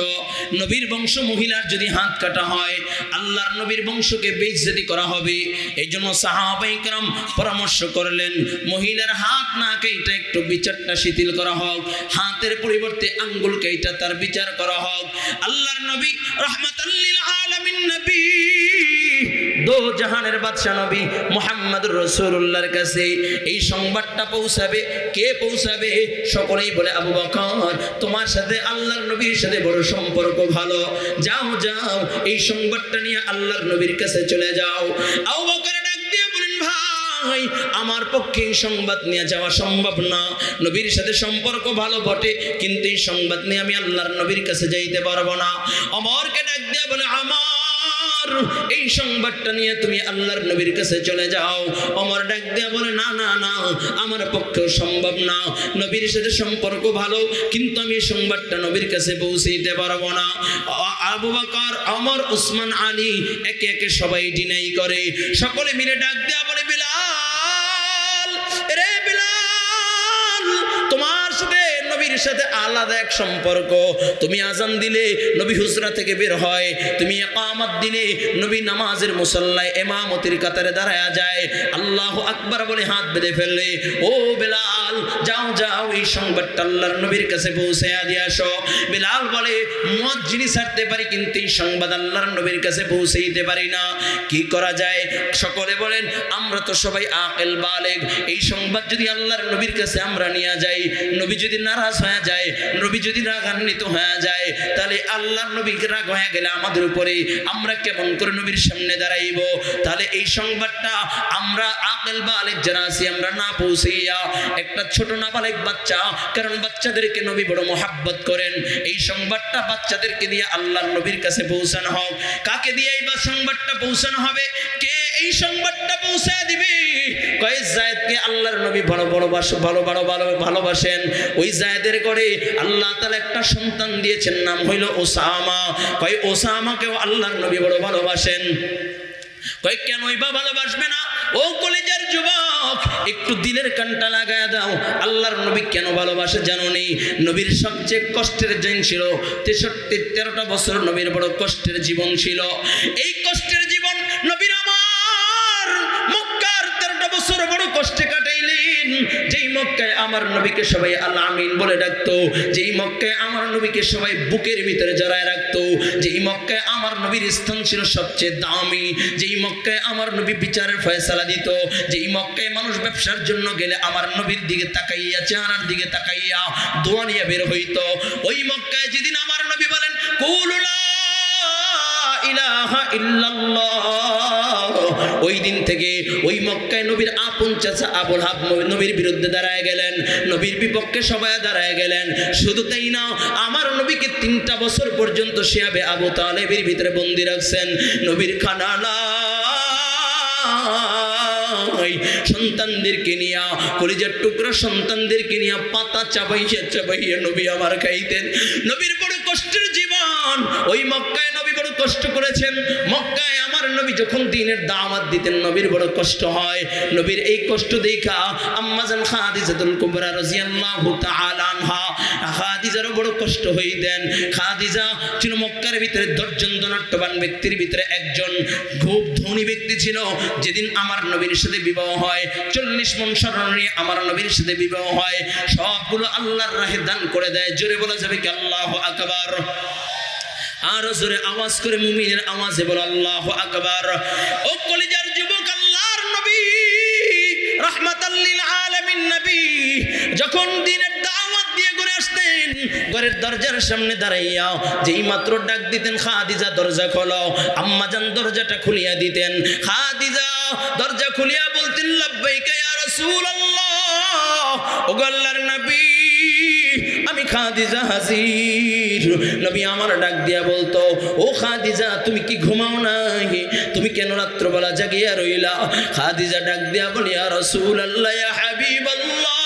নবীর বংশ মহিলার যদি হাত কাটা হয়, আল্লাহর নবীর বংশকে বেইজ্জতি করা হবে। এই জন্য সাহাবায়ে কেরাম পরামর্শ করলেন, মহিলার হাত না কেটে একটু বিচারটা শিথিল করা হোক, হাতের পরিবর্তে আঙ্গুল কেটে তার বিচার করা হোক। আল্লাহর নবী রাহমাতাল লিল আলামিন নবী, দো জাহানের বাদশা নবী মুহাম্মদুর রাসূলুল্লাহর কাছে এই সংবাদটা পৌঁছাবে। কে পৌঁছাবে? সকলেই বলে, আবু বকর, তোমার সাথে আল্লাহর নবীর সাথে বড় সম্পর্ক ভালো, যাও যাও, এই সংবাদটা নিয়ে আল্লাহর নবীর কাছে চলে যাও। আবু বকর ডাক দিয়ে বলেন, ভাই, আমার পক্ষে এই সংবাদ নিয়ে যাওয়া সম্ভব না। নবীর সাথে সম্পর্ক ভালো বটে, কিন্তু এই সংবাদ নিয়ে আমি আল্লাহর নবীর কাছে যাইতে পারবো না। ওমরকে ডাক দিয়ে বলে, আমার এই সংবাদটা নিয়ে তুমি আল্লাহর নবীর কাছে চলে যাও। ওমর ডাক দিয়ে বলে, না না না, আমার পক্ষেও সম্ভব না। নবীর সাথে সম্পর্ক ভালো, কিন্তু আমি এই সংবাদটা নবীর কাছে পৌঁছাইতে পারবো না। আবু বকর, ওমর, উসমান, আলী একে একে সবাই ডিনাই করে। সকলে মিলে ডাক দেয়া বলে, বিলাল, রে বিলাল, তোমার সাথে নবীর সাথে আলাদা এক সম্পর্ক। তুমি আজান দিলে নবী হুজরা থেকে বের হয়, তুমি ইকামত দিলে নবী নামাজের মুসাল্লায় ইমামতির কাতারে দাঁড়ায়া যায়, আল্লাহু আকবার বলে হাত বেঁধে ফেললে। ও বিলাল, যাও যাও, এই সংবাদটা আল্লাহর নবীর কাছে পৌঁছায়া দিয়ে আসো। বিলাল বলে, মুয়াজ্জিনি ছাড়তে পারি, কিন্তু এই সংবাদ আল্লাহর নবীর কাছে পৌঁছাইতে পারি না। কি করা যায়? সকলে বলেন, আমরা তো সবাই আকিল বালেগ, এই সংবাদ যদি আল্লাহর নবীর কাছে আমরা নিয়ে যাই, নবী যদি নারাজ হয়ে যায়, নবী যদি রাগান্বিত হয়ে যায়, তাহলে আল্লাহর নবী রাগ হয়ে গেলে আমাদের উপরে আমরা কেমন করে নবীর সামনে দাঁড়াইব? তাহলে এই সংবাদটা আমরা আকিল বালেগ যারা আছি, আমরা না পৌঁছাইয়া একটা ছোট নাবালেগ বাচ্চা, কারণ বাচ্চাদেরকে নবী বড় মহাব্বত করেন, এই সংবাদটা বাচ্চাদেরকে দিয়ে আল্লাহর নবীর কাছে পৌঁছানো হোক। কাকে দিয়ে এই সংবাদটা পৌঁছানো হবে? কে এই সংবাদটা পৌঁছা দিবে? কয় যায়েদকে আল্লাহর নবী বড় ভালোবাসেন। ওই যায়েদের করে আল্লাহ তাআলা একটা সন্তান দিয়েছেন, নাম হইল ওসামা। কয় ওসামাকেও আল্লাহর নবী বড় ভালোবাসেন। কয় কেনই বা ভালোবাসবে না? ও কলেজের যুবক, একটু দিলের কানটা লাগায় দাও। আল্লাহর নবী কেন ভালোবাসে জানো নি? নবীর সবচেয়ে কষ্টের দিন ছিল 13টা বছর নবীর বড় কষ্টের জীবন ছিল। এই কষ্টের জীবন নবীর আমার মক্কার 13টা বছর বড় কষ্টে কাটাইলেন। যেই মক্কায় আমার নবীকে সবাই আল আমিন বলে ডাকতো, যেই মক্কায় আমার নবীকে সবাই বুকের ভিতরে জড়ায় রাখতো, যেই মক্কায় আমার নবীর স্থান ছিল সবচেয়ে দামি, যেই মক্কায় আমার নবী বিচারের ফয়সালা দিত, যেই মক্কায় মানুষ ব্যবসার জন্য গেলে আমার নবীর দিকে তাকাইয়া, চেহারার দিকে তাকাইয়া দোয়া নিয়ে বের হইতো, ওই মক্কায় যেদিন আমার নবী বলেন কুলু লা ইলাহা ইল্লাল্লাহ ওই দিন থেকে ওই মক্কায় নবীর আপন চাচা আবুল হাব নবীর বিরুদ্ধে দাঁড়ায় গেলেন, নবীর বিপক্ষে সবাই দাঁড়ায় গেলেন। শুধু তাই না, আমার নবীকে 3টা বছর পর্যন্ত শিয়াবে আবু তালেবের ভিতরে বন্দী রাখছেন। নবীর খানা নাই, সন্তানদেরকে নিয়া, কলিজার টুকরা সন্তানদেরকে নিয়া পাতা চাবাইয়া চাবাইয়া নবী আমার খাইতেন। নবীর বড় কষ্টের জীবন। ওই মক্কায় নবী বড় কষ্ট করেছেন। মক্কায় আমার নবী যখন দ্বীনের দাওয়াত দিতেন নবীর বড় কষ্ট হয়। নবীর এই কষ্ট দেখা আম্মা জান খাদিজাতুল কুবরা রাদিয়াল্লাহু তাআলা আনহা, খাদিজারও বড় কষ্ট হইতেন। খাদিজা ছিল মক্কার ভিতরে 10 জন ধনাঢ্যবান ব্যক্তির ভিতরে একজন, খুব ধনী ব্যক্তি ছিল। যেদিন আমার নবীর সাথে বিবাহ হয়, 40 মণ স্বর্ণ নিয়ে আমার নবীর সাথে বিবাহ হয়, সবগুলো আল্লাহর রাহে দান করে দেয়। জোরে বলা যাবে কি আল্লাহু আকবার? আর জোরে আওয়াজ করে মুমিনের আওয়াজে বল আল্লাহু আকবার। ও কলিজার যুবক, আল্লাহর নবী রাহমাতাল লিল আলামিন নবী যখন দ্বীনের দাওয়াত দিয়ে ঘুরে আসতেন, ঘরের দরজার সামনে দাঁড়াইয়া যেই মাত্র ডাক দিতেন, খাদিজা দরজা খোলো, আম্মা জান দরজাটা খুলিয়া দিতেন। খাদিজা দরজা খুলিয়া বলতেন, লাব্বাইকা ইয়া রাসূলুল্লাহ, ও আল্লাহর নবী আমি খাদিজা হাজির। নবী আমার ডাক দিয়া বলতো, ও খাদিজা তুমি কি ঘুমাও নাই? তুমি কেন রাত্রবেলা জাগিয়া রইলা? খাদিজা ডাক দিয়া বলি, ইয়া রাসূলুল্লাহ, ইয়া হাবিবাল্লাহ,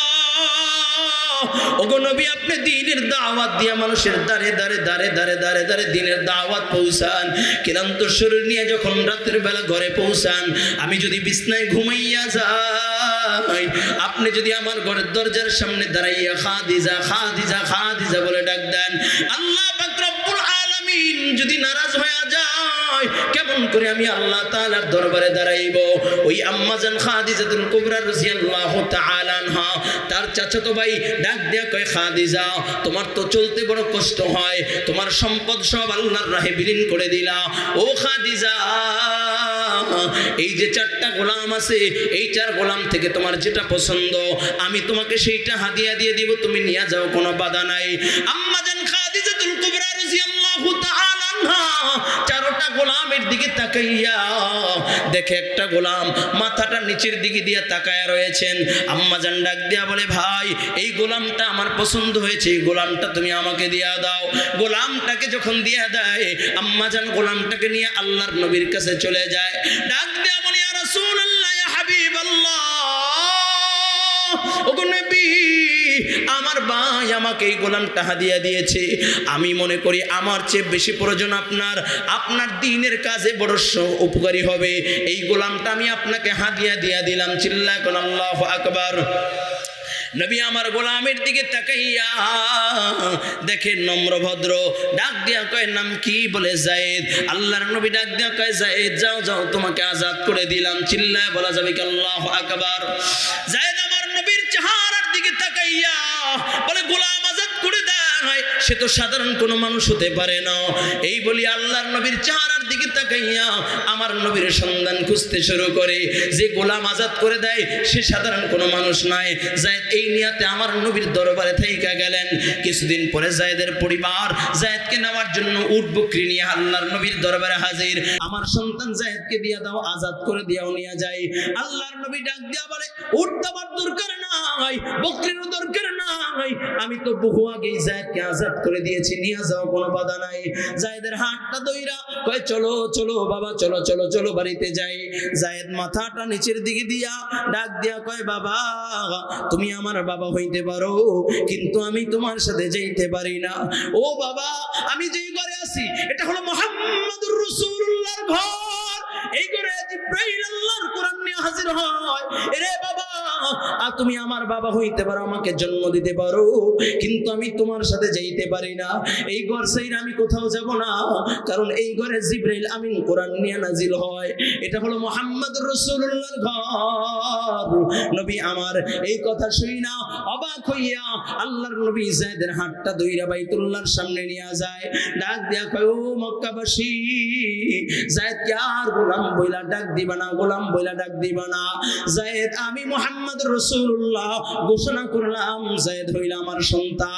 ওগো নবী আপনি দ্বীনের দাওয়াত দিয়া মানুষের দাঁড়ে দাঁড়ে দাঁড়ে দাঁড়ে দাঁড়ে দাঁড়ে দ্বীনের দাওয়াত পৌঁছান। ক্লান্ত শরীর নিয়ে যখন রাতের বেলা ঘরে পৌঁছান, আমি যদি বিছনায় ঘুমাইয়া যাই, আপনি যদি আমার ঘরের দরজার সামনে দাঁড়াইয়া খাদিজা খাদিজা খাদিজা বলে ডাক দেন, আল্লাহ পাক রব্বুল আলামিন যদি নারাজ হয়ে যায়, কেমন করে আমি আল্লাহ তাআলার দরবারে দাঁড়াইব? ওই আম্মা জান খাদিজাতুল কুবরা রাদিয়াল্লাহু তাআলা আনহা তার চাচাতো ভাই ডাক দিয়া কয়, খাদিজা তোমার তো চলতে বড় কষ্ট হয়, তোমার সম্পদ সব আল্লাহর রাহে বিলীন করে দিলা। ও খাদিজা, এই যে 4টা গোলাম আছে, এই 4 গোলাম থেকে তোমার যেটা পছন্দ আমি তোমাকে সেইটা হাদিয়া দিয়ে দিব, তুমি নিয়ে যাও, কোনো বাধা নাই। আম্মা জান খাদিজাতুল কুবরা রাদিয়াল্লাহু তাআলা আনহা 4টা গোলামের দিকে তাকাইয়া দেখে একটা গোলাম মাথাটা নিচের দিকে দিয়ে তাকায়া রয়েছেন। আম্মা জান ডাক দিয়া বলে, ভাই এই গোলামটা আমার পছন্দ হয়েছে, এই গোলামটা তুমি আমাকে দিয়া দাও। গোলামটাকে যখন দিয়া দেয়, আম্মা জান গোলামটাকে নিয়ে আল্লাহর নবীর কাছে চলে যায়। ডাক দিয়া বলে, ইয়া রাসূলুল্লাহ, ইয়া হাবিবাল্লাহ, ওগো নবী আমার ভাই আমাকে এই গোলামটা হাদিয়া দিয়েছে, আমি মনে করি আমার চেয়ে বেশি প্রয়োজন আপনার দ্বীনের কাজে বড় উপকারী হবে, এই গোলামটা আমি আপনাকে হাদিয়া দিয়া দিলাম। চিল্লায় কোন আল্লাহু আকবার। নবী আমার গোলামের দিকে তাকাইয়া দেখে নম্র ভদ্র, ডাক দিয়া কয়, নাম কি? বলে যায়েদ। আল্লাহর নবী ডাক দিয়া কয়, যায়েদ যাও যাও তোমাকে আজাদ করে দিলাম। চিল্লায় বলা যাবে কি আল্লাহু আকবার। যায়েদ আমার নবীর চেহারার দিকে তাকাইয়া বলে, গোলাম আজাদ করে দেয়, সে তো সাধারণ কোনো মানুষ হতে পারে না। এই বলি আল্লাহর নবীর চেহারার দিকে তাকাইয়া আমার নবীর সন্ধান খুঁজতে শুরু করে, যে গোলাম আজাদ করে দেয় সে সাধারণ কোনো মানুষ নয়। যায়েদ এই নিয়াতে আমার নবীর দরবারে থাইকা গেলেন। কিছুদিন পরে যায়েদের পরিবার যায়েদকে নেওয়ার জন্য উট বকরি নিয়ে আল্লাহর নবীর দরবারে হাজির। আমার সন্তান যায়েদকে দিয়া দাও, আজাদ করে দিয়াও নিয়ে যায়। আল্লাহর নবী ডাক দিয়া বলে, উট দেওয়ার দরকার নাই, বকরিরও দরকার নাই, আমি তো বহু আগেই যায়েদকে আজাদ করে দিয়েছি, নিয়ে যাও, কোনো বাধা নাই। যায়েদের হাতটা দইরা কয়, চলো চলো বাবা, চলো চলো চলো বাড়িতে যাই। যায়েদ মাথাটা নিচের দিকে দিয়া ডাক দিয়া কয়, বাবা তুমি আমার বাবা হইতে পারো, কিন্তু আমি তোমার সাথে যাইতে পারি না। ও বাবা, আমি যেই ঘরে আছি এটা হলো মুহাম্মদুর রাসূলুল্লাহর ঘর, এই ঘরে জিবরাইল আল্লাহর কোরআন নিয়ে হাজির হয়। এরে বাবা, তুমি আমার বাবা হইতে পারো, আমাকে জন্ম দিতে পারো, কিন্তু আমি তোমার সাথে যাইতে পারি না। এই ঘর ছাইরা আমি কোথাও যাব না, কারণ এই ঘরে জিবরাইল আমিন কোরআন নিয়ে নাজিল হয়। এটা হলো মুহাম্মদুর রাসূলুল্লাহর ঘর। নবী আমার এই কথা শুই না অবাক হইয়া আল্লাহর নবী যায়েদের হাতটা দইরা বাইতুল্লাহর সামনে নিয়ে যায়। ডাক দিয়া কয়, ও মক্কাবাসী, যায়েদ কে আর গোলাম বইলা ডাক দিবা না, গোলাম বইলা ডাক দিবা না। যায়েদ আমি মুহাম্মদুর রাসূলুল্লাহ ঘোষণা করলাম, যায়েদ হইল আমার সন্তান।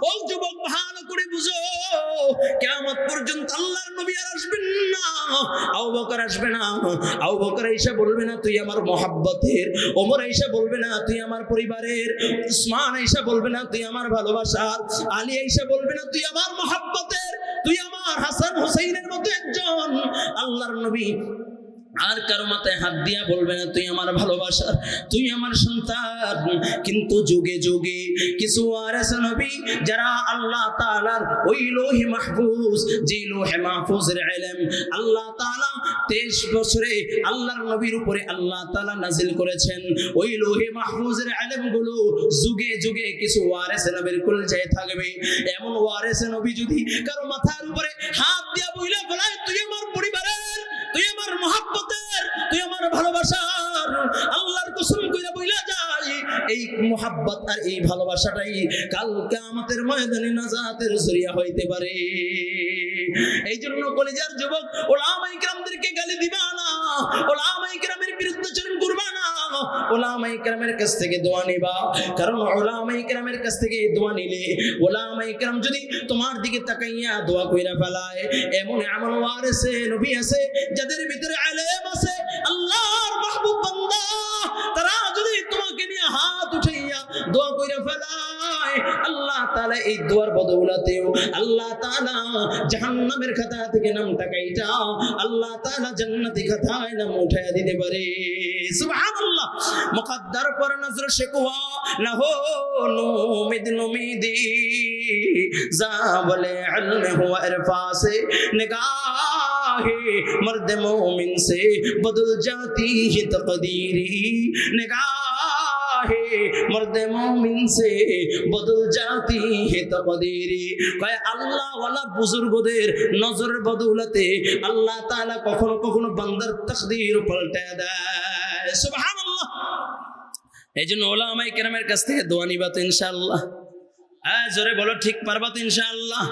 ও যুবক, ভালো করে বুঝো, কিয়ামত পর্যন্ত আল্লাহর নবী আর আসবেন না। আবু বকর আসবে না, আবু বকর এসে বলবে না তুই আমার মহাব্বতের, ওমর এসে বলবে না তুই আমার পরিবারের, উসমান এসে বলবে না তুই আমার ভালোবাসার, আলী এসে বলবে না তুই আমার মহাব্বতের, তুই আমার হাসান হুসাইনের মতো একজন। আল্লাহর নবী আর কারো মাথায় হাত দিয়া বলবে না তুই আমার ভালোবাসা, তুই আমার সন্তান। কিন্তু যুগে যুগে কিছু ওয়ারিস নবী যারা আল্লাহ তাআলার ওই লোহে মাহফুজ, যে লোহে মাহফুজের ইলম আল্লাহ তাআলা 23 বছরে আল্লাহর নবীর উপরে আল্লাহ তাআলা নাজিল করেছেন, ওই লোহে মাহফুজের ইলমগুলো যুগে যুগে কিছু ওয়ারিস নবীর কলজায় থাকবে। এমন ওয়ারিস নবী যদি কারো মাথার উপরে হাত দিয়া বইলা বলায় তুই আমার পরিবারের, তুই আমার মহাব্বতের, তুই আমার ভালোবাসার, আল্লাহর কসম কইরা বইলা যায় এই মহাব্বত আর এই ভালোবাসাটাই কাল কিয়ামতের ময়দানে নাজাতের জরিয়া হইতে পারে। এই জন্য কলিজার যুবক উলামায়ে কিরামদেরকে গালি দিবা না, উলামায়ে কিরামের বিরুদ্ধাচরণ করবা না, উলামায়ে কিরামের কাছ থেকে দোয়া নিবা। কারণ উলামায়ে কিরামের কাছ থেকে দোয়া নিলে উলামায়ে কিরাম যদি তোমার দিকে তাকাইয়া দোয়া কইরা ফেলায়, এমন এমন ওয়ারিসে নবী আছে যাদের ভিতরে ইলম আছে, আল্লাহর মাহবুব বান্দা, তারা যদি তোমাকে নিয়ে হাত উঠাইয়া দোয়া কইরা ফেলায়, আল্লাহ তাআলা এই দোয়ার বদৌলতেও আল্লাহ তাআলা জাহান্নামের খাতা থেকে নামটা কাইটা আল্লাহ তাআলা জান্নাতি খাতায় নাম উঠাইয়া দিতে পারে। সুবহানাল্লাহ। মুকদ্দার पर नजर शिकवा न हो उम्मीद उम्मीदी, ज़ावले इल्म हो इरफा से निगाहे मर्द मोमिन से बदल जाती है तकदीरी, निगाहे मर्द मोमिन से बदल जाती है तकदीरी। कहे আল্লাহ ওয়ালা বুজুর্গদের নজরের বদৌলতে আল্লাহ তাআলা কখনো কখনো বান্দার তাকদীর পাল্টায় দেয়। সুবহানাল্লাহ। এই জন্য উলামায়ে কেরামের কাছ থেকে দোয়া নিবা তো ইনশাআল্লাহ। জোরে বলো ঠিক পারবা তো ইনশাআল্লাহ।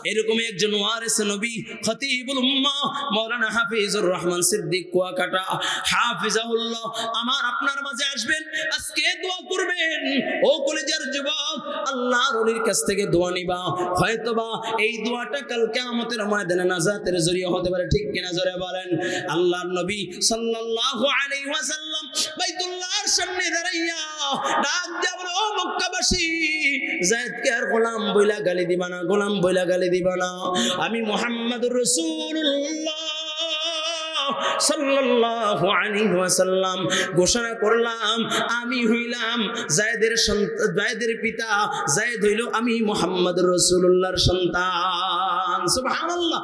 এরকমই একজন ওয়ারিস নবী খতিবুল উম্মাহ মাওলানা হাফিজুর রহমান সিদ্দিক কুয়াকাটা হাফিজাহুল্লাহ আমার আপনার মাঝে আসবেন, আজকে দোয়া করবেন। ও কলেজের যুবক, আল্লাহর ওলির কাছ থেকে দোয়া নিবা, হয়তোবা এই দোয়াটা কাল কিয়ামতের ময়দানে নাজাতের জরিয়া হতে পারে। ঠিক কিনা জোরে বলেন। আল্লাহর নবী সাল্লাল্লাহু আলাইহি ওয়াসাল্লাম বাইতুল্লাহর সামনে দাঁড়াইয়া ডাক দিয়া বলে, ও মক্কাবাসী, যায়েদকে আর গোলাম বইলা গালি দিবা না, গোলাম বইলা গালি দিবা না। আমি মুহাম্মাদুর রাসূলুল্লাহ সাল্লাল্লাহু আলাইহি ওয়াসাল্লাম ঘোষণা করলাম, আমি হইলাম যায়েদের সন্তান, যায়েদের পিতা যায়েদ হইল আমি মুহাম্মাদুর রাসূলুল্লাহর সন্তান। সুবহানাল্লাহ।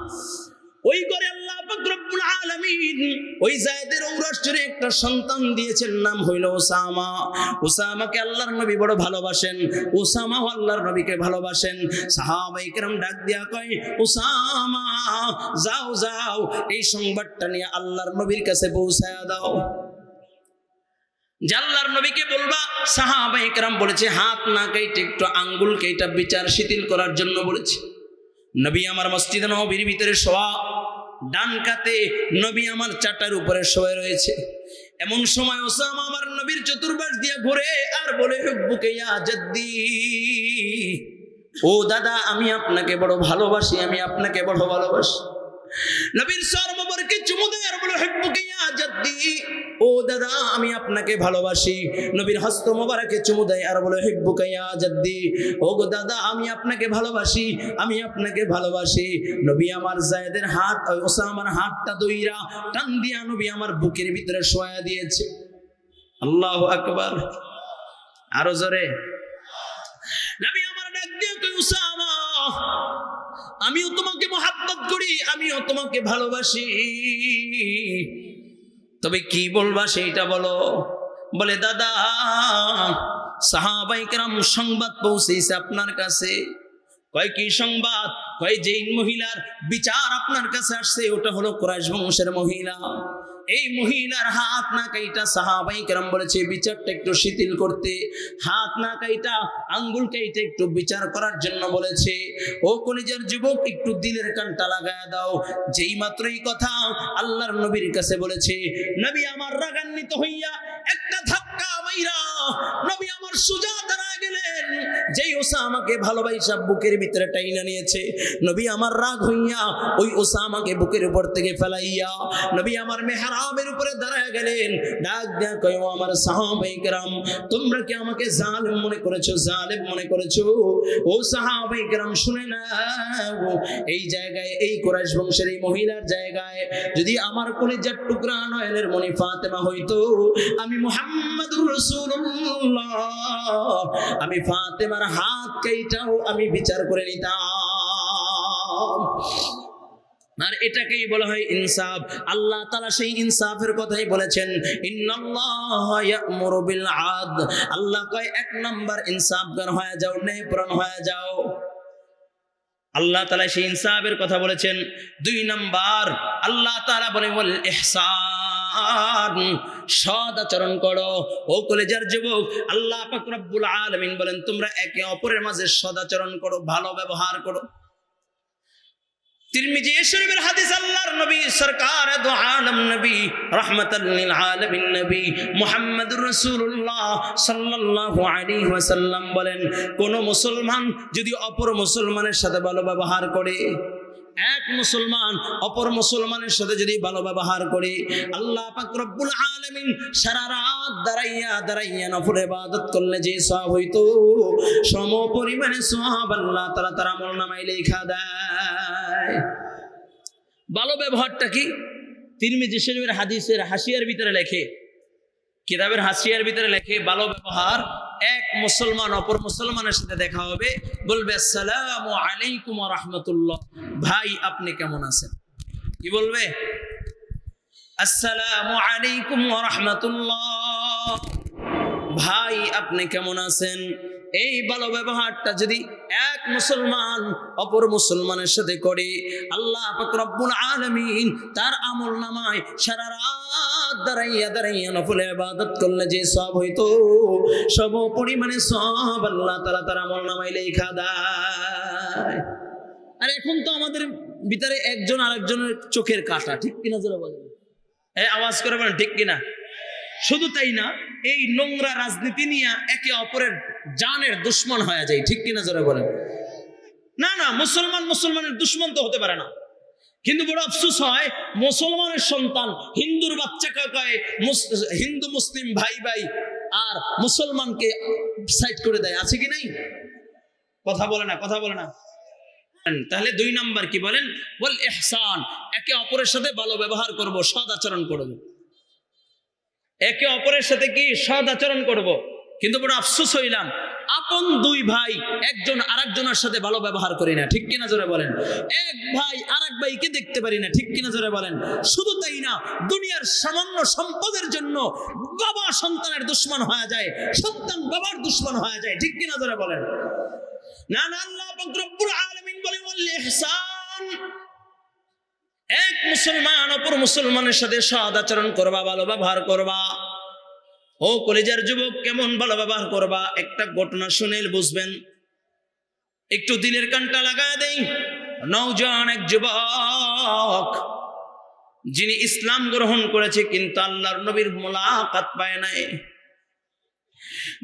ওই করে আল্লাহ পাক রব্বুল আলামিন ওই যায়েদের ঔরসে একটা সন্তান দিয়েছেন, নাম হইল ওসামা। ওসামাকে আল্লাহর নবী বড় ভালোবাসেন, ওসামাও আল্লাহর নবীকে ভালোবাসেন। সাহাবায়ে কেরাম ডাক দিয়া কয়, ওসামা যাও যাও এই সংবাদটা নিয়ে আল্লাহর নবীর কাছে পৌঁছায়া দাও। আল্লাহর নবীকে বলবা। সাহাবায়ে কেরাম বলেছে হাত না কেটে একটু আঙ্গুল কেটে বিচার শিথিল করার জন্য বলেছে। নবী আমার মসজিদে নববীর ভিতরে শোয়া, ডান কাতে নবী আমার চাটার উপরে শোয়ে রয়েছে। এমন সময় ওসামা আমার নবীর চতুর্পাশ দিয়ে ঘুরে আর বলে, হুব্বুকে ইয়া জাদ্দি, ও দাদা আমি আপনাকে বড় ভালোবাসি, আমি আপনাকে বড় ভালোবাসি। নবীর সর মোবারকে চুমু দেয় আর বলে, হুব্বুকে ইয়া জাদ্দি, ও দাদা আমি আপনাকে ভালোবাসি। নবীর হস্ত মোবারকে চুমু দেয় আর বলে, হুব্বুকে ইয়া জাদ্দি, ও গো দাদা আমি আপনাকে ভালোবাসি, আমি আপনাকে ভালোবাসি। নবী আমার যায়েদের হাত, ওসামার হাতটা দইরা টান দিয়া নবী আমার বুকের ভিতরে শোয়া দিয়েছে। আল্লাহু আকবার। আরো জোরে। নবী আমার ডাক দিয়ে কই, ওসামা আমিও তোমাকে মহব্বত করি, আমিও তোমাকে ভালোবাসি, তবে কি বলবা সেইটা বলো। বলে, দাদা সাহাবায়ে কেরাম সংবাদ পৌঁছেছে আপনার কাছে। কয় কি সংবাদ? কয় যেই মহিলার বিচার আপনার কাছে আসছে ওটা হলো কুরাইশ বংশের মহিলা। এই মহিলার হাত না কাইটা সাহাবায়ে কেরাম বলেছে বিচারটা একটু শিথিল করতে, হাত না কাইটা আঙ্গুল কাইটা একটু বিচার করার জন্য বলেছে। ও কলিজার যুবক, একটু দিলের কানটা লাগায়া দাও। যেই মাত্র এই কথা আল্লাহর নবীর কাছে বলেছে, নবী আমার রাগান্বিত হইয়া একটা ধাক্কা মাইরা নবী আমার সোজা দাঁড়ায় গেলেন। যেই ওসামাকে ভালোবাসা বুকের ভিতরে টাইনা নিয়েছে, নবী আমার রাগ হইয়া ওই ওসামাকে বুকের উপর থেকে ফেলাইয়া নবী আমার মেহরাবের উপরে দাঁড়ায় গেলেন। ডাক দেয়া কয়, ও আমার সাহাবায়ে কেরাম, তোমরা কি আমাকে জালেম মনে করেছো, জালেম মনে করেছো? ও সাহাবায়ে কেরাম শুনে নাও, এই জায়গায়, এই কুরাইশ বংশের এই মহিলার জায়গায় যদি আমার কলিজার টুকরা নয়নের মণি ফাতেমা হইতো, আমি মুহাম্মাদুর রাসূলুল্লাহ, আমি ফাতেমার হাত কেইটাও আমি বিচার করে নিতাম। আর এটাকেই বলা হয় ইনসাফ। আল্লাহ তাআলা সেই ইনসাফের কথাই বলেছেন, ইন্নাল্লাহা ইয়া'মুরু বিল আদল। আল্লাহ কয়, এক নাম্বার ইনসাফগার হয়ে যাও, ন্যায়পরায়ণ হয়ে যাও। আল্লাহ তাআলা সেই ইনসাফের কথা বলেছেন। দুই নাম্বার আল্লাহ তাআলা বলেন, ওয়াল ইহসান, সৎ আচরণ করো। ও কলেজার যুবক, আল্লাহ পাক রব্বুল আলামিন বলেন, তোমরা একে অপরের মাঝে সৎ আচরণ করো, ভালো ব্যবহার করো। তিরমিজি শরীফের হাদিস, আল্লাহর নবী সরকার দু আলম নবী রাহমাতাল লিল আলামিন নবী মুহাম্মদুর রাসূলুল্লাহ সাল্লাল্লাহু আলাইহি ওয়াসাল্লাম বলেন, কোন মুসলমান যদি অপর মুসলমানের সাথে ভালো ব্যবহার করে, এক মুসলমান অপর মুসলমানের সাথে যদি ভালো ব্যবহার করে, আল্লাহ পাক রব্বুল আলামিন সারা রাত দাঁড়াইয়া নফল ইবাদত করলে যে সওয়াব হইতো, সম পরিমাণে সওয়াব আল্লাহ তাআলা তার আমলনামায় লেখা দেয়। ভালো ব্যবহারটা কি? তিরমিজি শরীফের হাদিসের হাসিয়ার ভিতরে লেখে, কিতাবের হাসিয়ার ভিতরে লেখে, ভালো ব্যবহার, এক মুসলমান অপর মুসলমানের সাথে দেখা হবে, বলবে আসসালামু আলাইকুম ওয়া রাহমাতুল্লাহ, ভাই আপনি কেমন আছেন? কি বলবে? আসসালামু আলাইকুম ওয়া রাহমাতুল্লাহ, ভাই আপনি কেমন আছেন? এই ভালো ব্যবহারটা যদি এক মুসলমান অপর মুসলমানের সাথে করে, আল্লাহ পাক রব্বুল আলামিন তার আমলনামায় সারা রাত দাঁড়াইয়া নফল ইবাদত করলে যে সওয়াব হইতো, সম পরিমাণে সওয়াব আল্লাহ তাআলা তার আমলনামায় লেখা দেয়। আর এখন তো আমাদের ভিতরে একজন আরেকজনের চোখের কাঁটা, ঠিক কিনা জোরে বলেন? আওয়াজ করে বলেন ঠিক কিনা? শুধু তাই না, এই নোংরা রাজনীতি নিয়ে একে অপরের জানের দুশ্মন হয়ে যায়, ঠিক কিনা জোরে বলেন? না না, মুসলমানের দুশ্মন তো হতে পারে না, কিন্তু বড় আফসোস হয়, মুসলমানের সন্তান হিন্দুর বাচ্চাকে কয় হিন্দু মুসলিম ভাই ভাই, আর মুসলমানকে সাইড করে দেয়। আছে কি নাই? কথা বলে না। তাহলে দুই নাম্বার কি বলেন? ওয়াল ইহসান, একে অপরের সাথে ভালো ব্যবহার করব, সৎ আচরণ করব, একে অপরের সাথে কি সৎ আচরণ করব। কিন্তু বড় আফসোস হইলাম, আপন দুই ভাই একজন আরেকজনের সাথে ভালো ব্যবহার করি না, ঠিক কিনা জোরে বলেন? এক ভাই আরেক ভাইকে দেখতে পারি না, ঠিক কিনা জোরে বলেন? শুধু তাই না, দুনিয়ার সামান্য সম্পদের জন্য বাবা সন্তানের দুশ্মন হয়ে যায়, সন্তান বাবার দুশ্মন হয়ে যায়, ঠিক কিনা জোরে বলেন? না না, আল্লাহ পাক রব্বুল আলামিন বলেন, ওয়াল ইহসান, এক মুসলমান অপর মুসলমানের সাথে সৎ আচরণ করবা, ভালো ব্যবহার করবা। ও কলেজার যুবক, কেমন ভালো ব্যবহার করবা? একটা ঘটনা শুনে বুঝবেন, একটু দিলের কানটা লাগায় দেই। নওজোয়ান এক যুবক, যিনি ইসলাম গ্রহণ করেছে কিন্তু আল্লাহর নবীর মুলাকাত পায় নাই।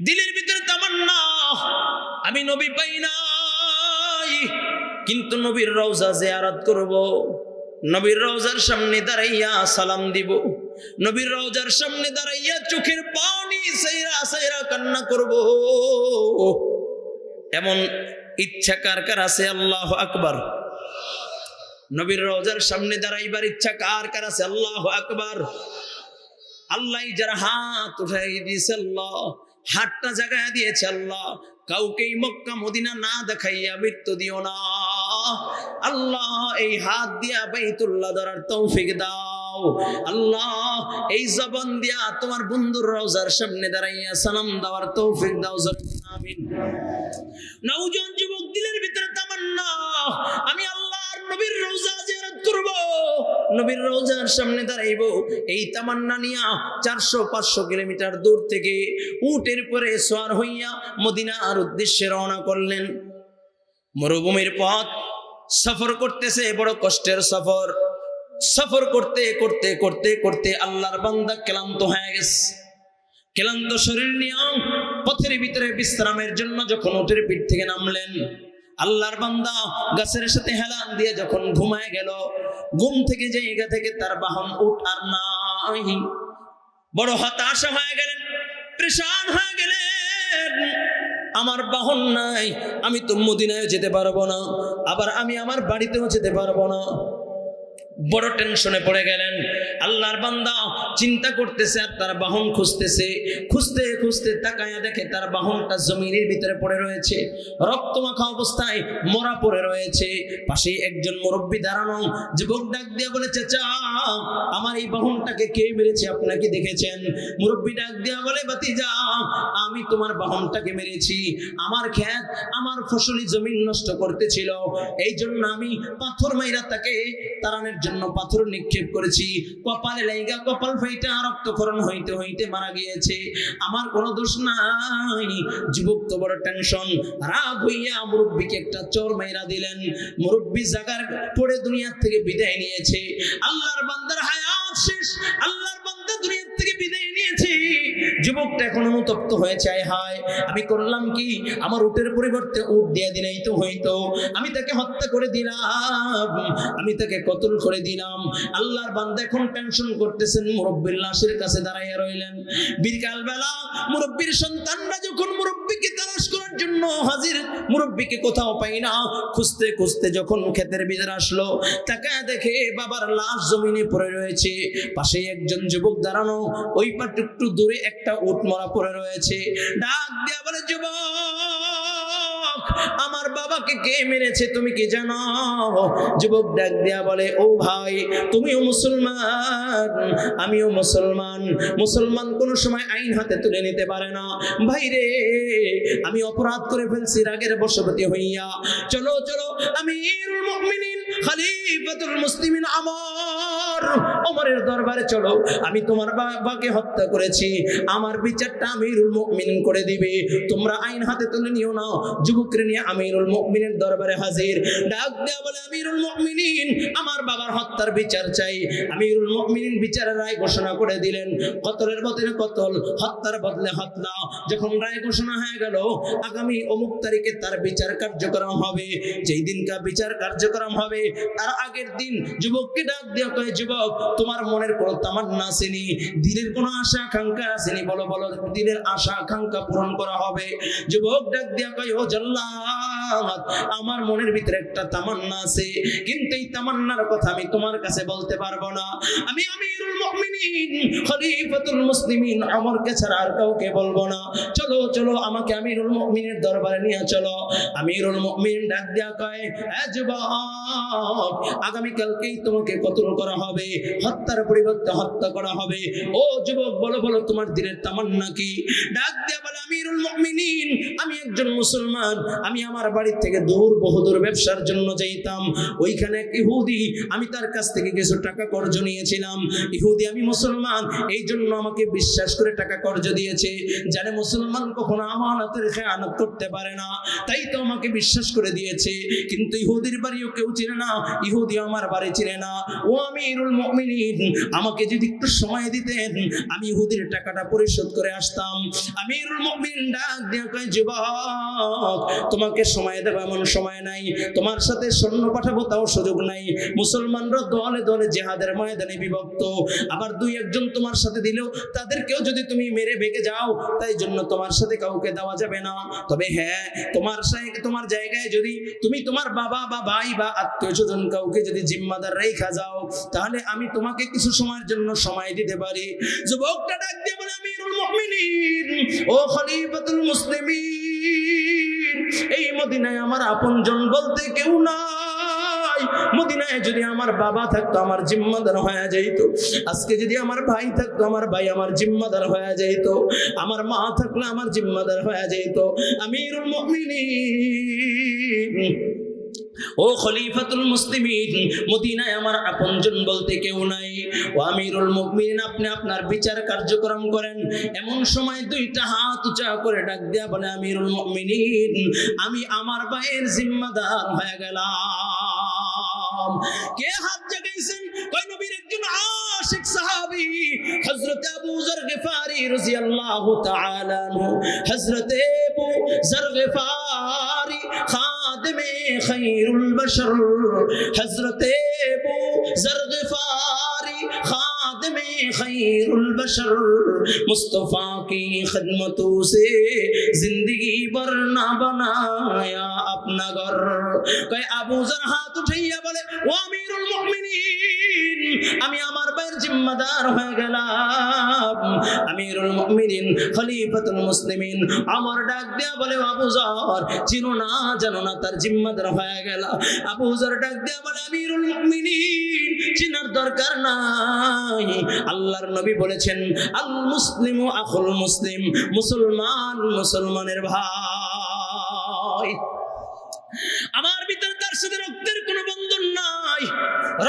দিলের ভিতরে তামান্না, আমি নবী পাই নাই, কিন্তু নবীর রওজা জিয়ারত করব, নবীর রওজার সামনে দাঁড়াইয়া সালাম দিব, নবীর রওজার সামনে দাঁড়াইয়া চোখের পানি সাইরা কান্না করব। এমন ইচ্ছা কার কার আছে? আল্লাহু আকবার। নবীর রওজার সামনে দাঁড়াইবার ইচ্ছা কার কার আছে? আল্লাহু আকবার। আল্লাহ যারা হাত উঠাই দিয়েছে, আল্লাহ হাতটা জাগায় দিয়েছে, আল্লাহ কাউকেই মক্কা মদিনা না দেখাইয়া মৃত্যু দিও না। আল্লাহ এই হাত দিয়া বাইতুল্লাহ ধরার তৌফিক দাও। আল্লাহ এই জবান দিয়া তোমার বন্ধুর রওজার সামনে দাঁড়াইয়া সালাম দেওয়ার তৌফিক দাও। আমিন। নওজোয়ান যুবক দিলের ভিতরে তামান্না, আমি আল্লাহর নবীর রওজা জিয়ারত করব, নবীর রওজার সামনে দাঁড়াইব। এই তামান্না নিয়া 400-500 কিলোমিটার দূর থেকে উটের পরে সওয়ার হইয়া মদিনার উদ্দেশ্যে রওনা করলেন। মরুভূমির পথ সফর করতেছে, বড় কষ্টের সফর। সফর করতে করতে করতে করতে আল্লাহর বান্দা ক্লান্ত হয়ে গেছে। ক্লান্ত শরীর নিয়ে পথের ভিতরে বিশ্রামের জন্য যখন উটের পিঠ থেকে নামলেন, আল্লাহর বান্দা গাছের সাথে হেলান দিয়ে যখন ঘুমায় গেল, ঘুম থেকে জায়গা থেকে তার বাহন উট আর নাই। বড় হতাশা হয়ে গেলেন, পরেশান হয়ে গেলেন। আমার বাহন নাই, আমি তো মদিনায় যেতে পারবো না, আবার আমি আমার বাড়িতেও যেতে পারবো না। বড় টেনশনে পড়ে গেলেন। আল্লাহর বান্দা চিন্তা করতেছে আর তার বাহন খুঁজতেছে। খুঁজতে খুঁজতে তাকায়া দেখে তার বাহনটা জমিনের ভিতরে পড়ে রয়েছে, রক্তমাখা অবস্থায় মরা পড়ে রয়েছে। পাশে একজন মুরব্বী দাঁড়ানো। যুবক ডাক দিয়ে বলে, চাচা, আমার এই বাহনটাকে কে মেরেছে আপনাকে দেখেছেন? মুরব্বী ডাক দিয়া বলে, ভাতিজা, আমি তোমার বাহনটাকে মেরেছি। আমার ক্ষেত, আমার ফসলি জমিন নষ্ট করতেছিল, এই জন্য আমি পাথর মাইরা তাকে তাড়ানোর জন্য পাথর নিক্ষেপ করেছি। কপালে লাইগা কপাল ফাইটা রক্তক্ষরণ হইতে হইতে মারা গিয়েছে, আমার কোনো দোষ নাই। যুবক তো বড় টেনশন, রাগ হইয়া মুরব্বীকে একটা চোর মাইরা দিলেন। মুরব্বী জাগার পড়ে দুনিয়ার থেকে বিদায় নিয়েছে। আল্লাহর বান্দার হায়াত শেষ, আল্লাহর বান্দা দুনিয়ার থেকে বিদায় নিয়েছে। যুবকটা এখন অনুতপ্ত হয়েছে, আয় হায়, আমি করলাম কি? আমার উটের পরিবর্তে উট দিয়ে দিলেই তো হইতো। আমি তাকে হত্যা করে দিলাম, আমি তাকে কতল করে দিলাম। আল্লাহর বান্দা এখন টেনশন করতেছেন, মুরব্বির লাশের কাছে দাঁড়াইয়া রইলেন। বিকাল বেলা মুরব্বির সন্তানরা যখন মুরব্বিকে তালাশ করার জন্য হাজির, মুরব্বিকে কোথাও পাই না। খুঁজতে খুঁজতে যখন ক্ষেতের ভিতরে আসলো, তাকায় দেখে বাবার লাশ জমিনে পড়ে রয়েছে। পাশে একজন যুবক দাঁড়ানো, ওই পাট একটু দূরে একটা উট মরা পড়ে রয়েছে। ডাক দিয়া বলে, যুবক, আমার বাবাকে কে মেরেছে তুমি কি জানো? যুবক ডাক দিয়া বলে, ও ভাই, তুমিও মুসলমান, আমিও মুসলমান। মুসলমান কোন সময় আইন হাতে তুলে নিতে পারে না। ভাই রে, আমি অপরাধ করে ফেলছি রাগের বশবর্তী হইয়া। চলো চলো, আমিরুল মুমিনিন খলিফাতুল মুসলিমিন ওমরের দরবারে চলো। আমি তোমার বাবাকে হত্যা করেছি, আমার বিচারটা আমিরুল মুমিনিন করে দিবে, তোমরা আইন হাতে তুলে নিও না। যুবকরে নিয়ে আমিরুল মুমিনের দরবারে হাজির। ডাক দেয়া বলে, আমিরুল মুমিনিন, আমার বাবার হত্যার বিচার চাই। আমিরুল মুমিনিন বিচারের রায় ঘোষণা করে দিলেন। কতলের বদলে কতল, হত্যার বদলে হত্যা। যখন রায় ঘোষণা হয়ে গেল, আগামী অমুক তারিখে তার বিচার কার্যক্রম হবে। যেই দিনকার বিচার কার্যক্রম হবে, তার আগের দিন যুবককে ডাক দেওয়া কয়, যুবক, তোমার মনের কোনো তামান্না আসেনি, দিলের কোনো আশা আকাঙ্ক্ষা আসেনি, বলো বলো, দিলের আশা আকাঙ্ক্ষা পূরণ করা হবে। যুবক ডাক দেওয়া কয়, ও জাল্লাদ, আমার মনের ভিতরে একটা তামান্না আছে, কিন্তু এই তামান্নার কথা আমি তোমার কাছে বলতে পারবো না। আমি আমিরুল মুমিনিন খলিফাতুল মুসলিমিন ওমরকে ছাড়া আর কাউকে বলবো না। চলো চলো, আমাকে আমিরুল মুমিনের দরবারে নিয়ে চলো। আমিরুল মুমিন ডাক দেয়া কয়, এ যুবক, আগামী কালকেই তোমাকে কতল করা হবে, হত্যার পরিবর্তে হত্যা করা হবে। ও যুবক, বলো বলো, তোমার দিলের তামান্না কি? ডাক দেয়া বলে, আমিরুল মুমিনিন, আমি একজন মুসলমান, আমি আমার বাড়ি থেকে দূর বহুদূর ব্যবসার জন্য যাইতাম। ওইখানে এক ইহুদি, আমি তার কাছ থেকে কিছু টাকা কর্জ নিয়েছিলাম। ইহুদি, আমি মুসলমান, এই জন্য আমাকে বিশ্বাস করে টাকা কর্জ দিয়েছে, জানে মুসলমান কখনো আমানতের খেয়ানত করতে পারে না, তাই তো আমাকে বিশ্বাস করে দিয়েছে। কিন্তু ইহুদির বাড়িও কেউ চিনে না, ইহুদি আমার বাড়ি চিনে না। ও আমিরুল মুমিনিন, আমাকে যদি একটু সময় দিতেন, আমি ইহুদির টাকাটা পরিশোধ করে আসতাম। আমিরুল মুমিনিন ডাক দিয়ে কয়, যুবক, তোমাকে সময় দেব এমন সময় নাই, তোমার সাথে সৈন্য পাঠাবো তাও সুযোগ নাই। মুসলমানরা দলে দলে জিহাদের ময়দানে বিভক্ত, আবার দুই একজন তোমার সাথে দিলেও তাদেরকেও যদি তুমি মেরে ভেগে যাও, তাই জন্য তোমার সাথে কাউকে দেওয়া যাবে না। তবে হ্যাঁ, তোমার জায়গায় যদি তুমি তোমার বাবা বা ভাই বা আত্মীয় স্বজন কাউকে যদি জিম্মাদার রেখা যাও, তাহলে আমি তোমাকে কিছু সময়ের জন্য সময় দিতে পারি। যুবকটা ডাক দিয়ে বলে, আমিরুল মুমিনিন ও খলিফাতুল মুসলিমিন, এই মদিনায় আমার আপনজন বলতে কেউ নাই। মদিনায় যদি আমার বাবা থাকতো, আমার জিম্মাদার হয়ে যাইতো। আজকে যদি আমার ভাই থাকতো, আমার ভাই আমার জিম্মাদার হয়ে যাইতো। আমার মা থাকলে আমার জিম্মাদার হয়ে যাইতো। আমিরুল মুমিনিন ও খলিফাতুল মুসলিমিন, মদিনায় আমার আপনজন বলতে কেউ নাই। ও আমিরুল মুমিনিন, আপনি আপনার বিচার কার্যক্রম করেন। এমন সময় দুইটা হাত উঁচা করে ডাক দেয়া বলে, আমিরুল মুমিনিন, আমি আমার ভাইয়ের জিম্মাদার হয়ে গেলাম। সালাম। কে হাত জাগাইছেন? কয় নবীর একজন আশিক সাহাবী হযরত আবু যর গিফারি রাদিয়াল্লাহু তাআলা আনহু। হযরত আবু যর গিফারি খাদিমে খায়রুল বাশর, হযরত আবু যর গিফারি खादिमे खैरुल बशर, मुस्तफा की खिदमतों से जिंदगी भर ना बनाया अपना घर। कहे আবু যর হাত উঠাইয়া বলে, ও আমিরুল মুমিনিন, আমি আমার ভাইয়ের জিম্মাদার হয়ে গেলাম। আমিরুল মুমিনিন খলিফাতুল মুসলিমিন আমার ডাক দিয়া বলে, আবু যর চিনো না জানো না তার জিম্মাদার হয়ে গেল। আবু যর ডাক দিয়া বলে, আমিরুল মুমিনিন চিনার দরকার নাই। আল্লাহর নবী বলেছেন, আল মুসলিমু আখুল মুসলিম, মুসলমান মুসলমানের ভাই। আমার ভিতরে তার সাথে রক্তের কোনো বন্ধন নাই,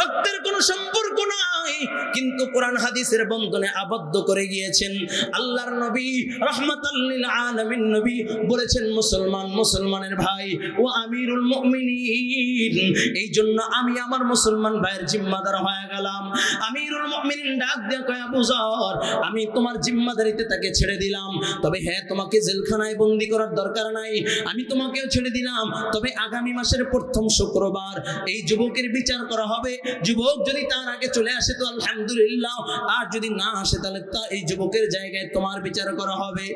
রক্তের কোনো সম্পর্ক নাই, কিন্তু কোরআন হাদিসের বন্ধনে আবদ্ধ করে গিয়েছেন। আল্লাহর নবী রাহমাতাল লিল আলামিন নবী বলেছেন, মুসলমান মুসলমানের ভাই ও আমিরুল মুমিনিন। এই জন্য আমি আমার মুসলমান ভাইয়ের জিম্মাদার হয়ে গেলাম। আমিরুল মুমিনিন ডাক দিয়ে কয়, আবু যর আমি তোমার জিম্মাদারিতে তাকে ছেড়ে দিলাম, তবে হ্যাঁ তোমাকে জেলখানায় বন্দী করার দরকার নাই, আমি তোমাকেও ছেড়ে দিলাম, তবে আগামী মাসের প্রথম শুক্রবার এই যুবকের বিচার করা হবে। যুবক যদি তার আগে চলে আসে তো আলহামদুলিল্লাহ, আর যদি না আসে তাহলে তা এই যুবকের জায়গায় তোমার বিচার করা হবে।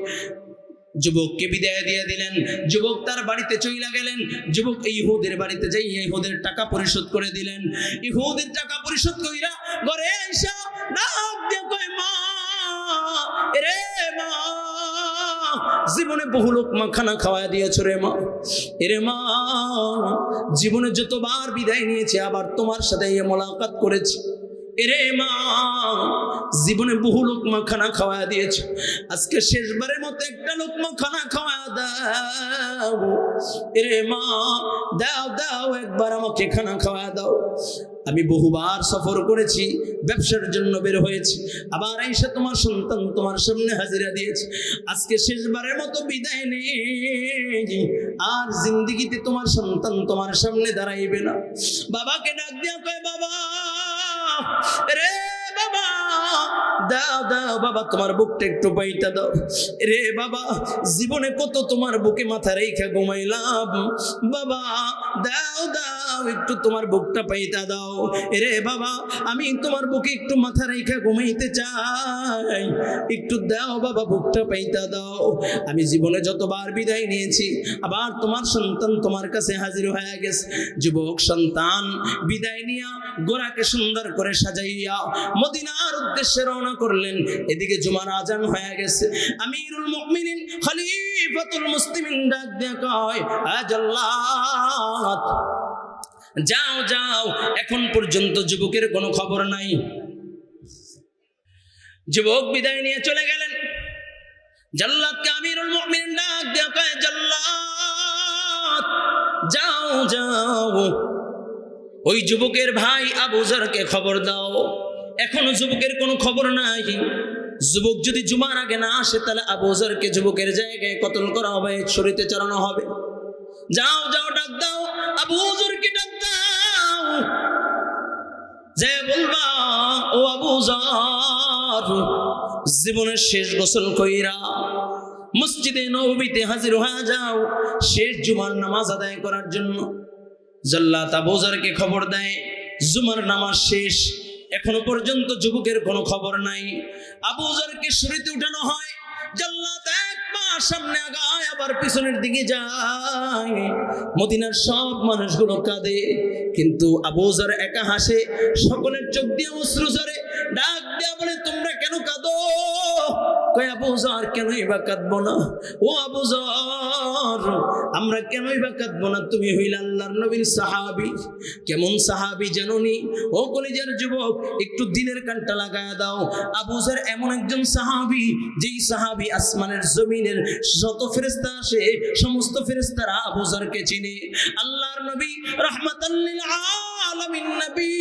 যুবককে বিদায় দিয়ে দিলেন। যুবক তার বাড়িতে চইলা গেলেন। যুবক ইহুদের বাড়িতে যাই ইহুদের টাকা পরিশোধ করে দিলেন। ইহুদের টাকা পরিশোধ কইরা ঘরে আইসা ডাক দিয়ে কয়, মা রে মা, জীবনে বহু লোক খানা খাওয়া দিয়েছ রে মা। এরে মা, জীবনে যতবার বিদায় নিয়েছে আবার তোমার সাথে মোলাকাত করেছি। এরে মা, জীবনে বহু লোকমা খানা খাওয়া দিয়েছ, আজকে শেষবারের মতো একটা লোকমা খানা খাওয়া দাও। এরে মা, দাও দাও, একবার আমাকে খানা খাওয়া দাও। আমি বহুবার সফর করেছি, ব্যবসার জন্য বের হয়েছি, আবার আইসা তোমার সন্তান তোমার সামনে হাজিরা দিয়েছি, আজকে শেষবারের মতো বিদায় নেই, আর জিন্দেগিতে তোমার সন্তান তোমার সামনে দাঁড়াইবে না। বাবাকে ডাক দিয়া কয়, বাবা রে বাবা, দাও দাও বাবা, তোমার বুকটা একটু পাইটা দাও। রে বাবা, জীবনে কত তোমার বুকে মাথা রেখা ঘুমাইলাম, বাবা দাও দাও, একটু তোমার বুকটা পাইটা দাও। রে বাবা, আমি তোমার বুকে একটু মাথা রেখা ঘুমাইতে চাই, একটু দাও বাবা, বুকটা পাইটা দাও। আমি জীবনে যতবার বিদায় নিয়েছি আবার তোমার সন্তান তোমার কাছে হাজির হয়ে গেছে। যুবক সন্তান বিদায় নিয়া গোরাকে সুন্দর করে সাজাইয়া মদিনার উদ্দেশ্যে রওনা করলেন। এদিকে জুমার আজান হয়ে গেছে। আমিরুল মুমিনিন খলিফাতুল মুসলিমিন ডাক দিয়ে কয়, আল্লাহ যাও যাও, এখন পর্যন্ত যুবকের কোনো খবর নাই। যুবক বিদায় নিয়ে চলে গেলেন। জাল্লাদকে আমিরুল মুমিনিন ডাক দিয়ে কয়, জাল্লাদ যাও যাও, ওই যুবকের ভাই আবু যরকে খবর দাও, এখনো যুবকের কোনো খবর নাই। যুবক যদি জুমার আগে না আসে তাহলে আবু যরকে যুবকের জায়গায় কতল করা হবে, ছুরিতে চড়ানো হবে। যাও যাও, ডাক দাও, আবু যরকে ডাক দাও, যে বলবা, ও আবু যর জীবনের শেষ গোসল কইরা মসজিদে নববীতে হাজির হয়ে যাও শেষ জুমার নামাজ আদায় করার জন্য। জাল্লাদ আবু যরকে খবর দেয়, জুমার নামাজ শেষ, এখনো পর্যন্ত যুবকের কোনো খবর নাই। আবু যরকে শুরুতে উঠানো হয়। জাল্লাদ এক পা সামনে আগায়, আবার পিছনের দিকে যায়। মদিনার সব মানুষগুলো কাঁদে, কিন্তু আবু যর একা হাসে। সকলের চোখ দিয়ে অশ্রু ঝরে। ডাক দিয়া বলে, তোমরা কেন কাঁদো? কয়, আবু যর কেনই বা কাঁদবো না? ও আবু যর, আমরা কেনই বা কাঁদবো না? তুমি হইলে আল্লাহর নবীর সাহাবী। কেমন সাহাবী জানোনি? ও কলিজার যুবক, একটু দিনের কানটা লাগায়া দাও। আবু যর এমন একজন সাহাবী, যেই সাহাবী আসমানের জমিনের যত ফেরেশতা আসে সমস্ত ফেরেশতারা আবু যরকে চিনে। আল্লাহর নবী রাহমাতাল লিল আলামিন নবী,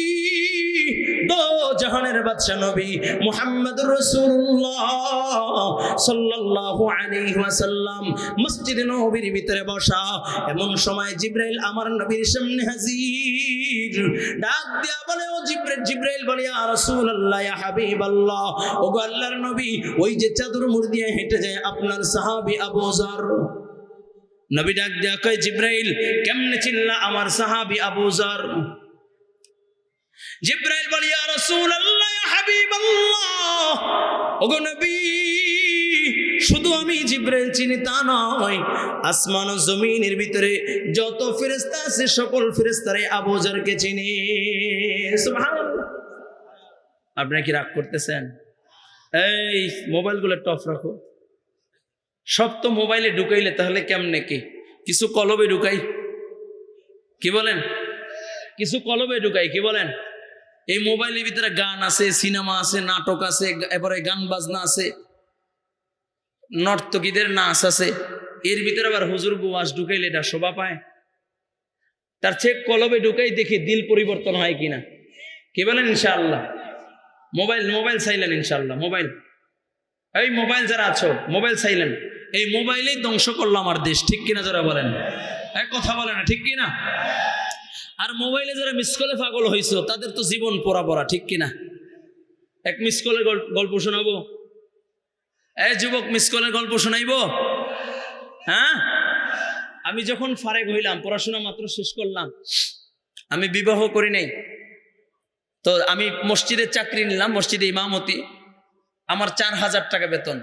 দো জাহানের বাদশা নবী মুহাম্মদুর রাসূলুল্লাহ সাল্লাল্লাহু আলাইহি ওয়াসাল্লাম মসজিদে নববীর ভিতরে বসা। এমন সময় জিবরাইল আমার নবীর সামনে হাজির। ডাক দিয়া বলে, ও জিবরাইল বলে, ইয়া রাসূলুল্লাহ, ইয়া হাবিবাল্লাহ, ও গো আল্লাহর নবী, ওই যে চাদর মুড় দিয়ে হেঁটে যায় আপনার সাহাবী আবু যর। নবী ডাক দিয়া কয়, জিবরাইল কেমনে চিনলা আমার সাহাবী আবু যর? জিবরাইল বলে, ইয়া রাসূলুল্লাহ, ইয়া হাবিবাল্লাহ, ওগো নবী, শুধু আমি জিবরাইল চিনি তা নয়, আসমান ও জমিনের ভিতরে যত ফেরেশতা আছে সকল ফেরেশতারাই আবু যরকে চিনি। সুবহানাল্লাহ। আপনারা কি রাগ করতেছেন? এই মোবাইলগুলো টফ রাখো। সব তো মোবাইলে ঢুকাইলে তাহলে কেমনে কি? কিছু কলবে ঢুকাই, কি বলেন? কিছু কলবে ঢুকাই, কি বলেন? এই মোবাইলের ভিতরে গান আছে, সিনেমা আছে, নাটক আছে, এবারে গান বাজনা আছে, নর্তকীদের নাচ আছে, এর ভিতরে আবার হুজুর ওয়াজ ঢুকাইলে এটা শোভা পায়? তার চেয়ে কলবে ঢুকাই দেখি দিল পরিবর্তন হয় কিনা, কি বলেন? ইনশাআল্লাহ। মোবাইল চাইলেন ইনশাআল্লাহ। এই মোবাইল যারা আছো, মোবাইল চাইলেন, এই মোবাইলেই ধ্বংস করলো আমার দেশ, ঠিক কিনা যারা বলেন? এক কথা বলে না, ঠিক কিনা? আর মোবাইলে যারা মিস কলে পাগল হয়েছে তাদের তো জীবন পড়া, ঠিক কিনা? এক মিস কলের গল্প শোনাবো? এই যুবক, মিস কলের গল্প শোনাইবো? হ্যাঁ, আমি যখন ফারেক হইলাম, পড়াশোনা মাত্র শেষ করলাম, আমি বিবাহ করি নাই, তো আমি মসজিদের চাকরি নিলাম, মসজিদে ইমামতি। আমার 4000 টাকা বেতন।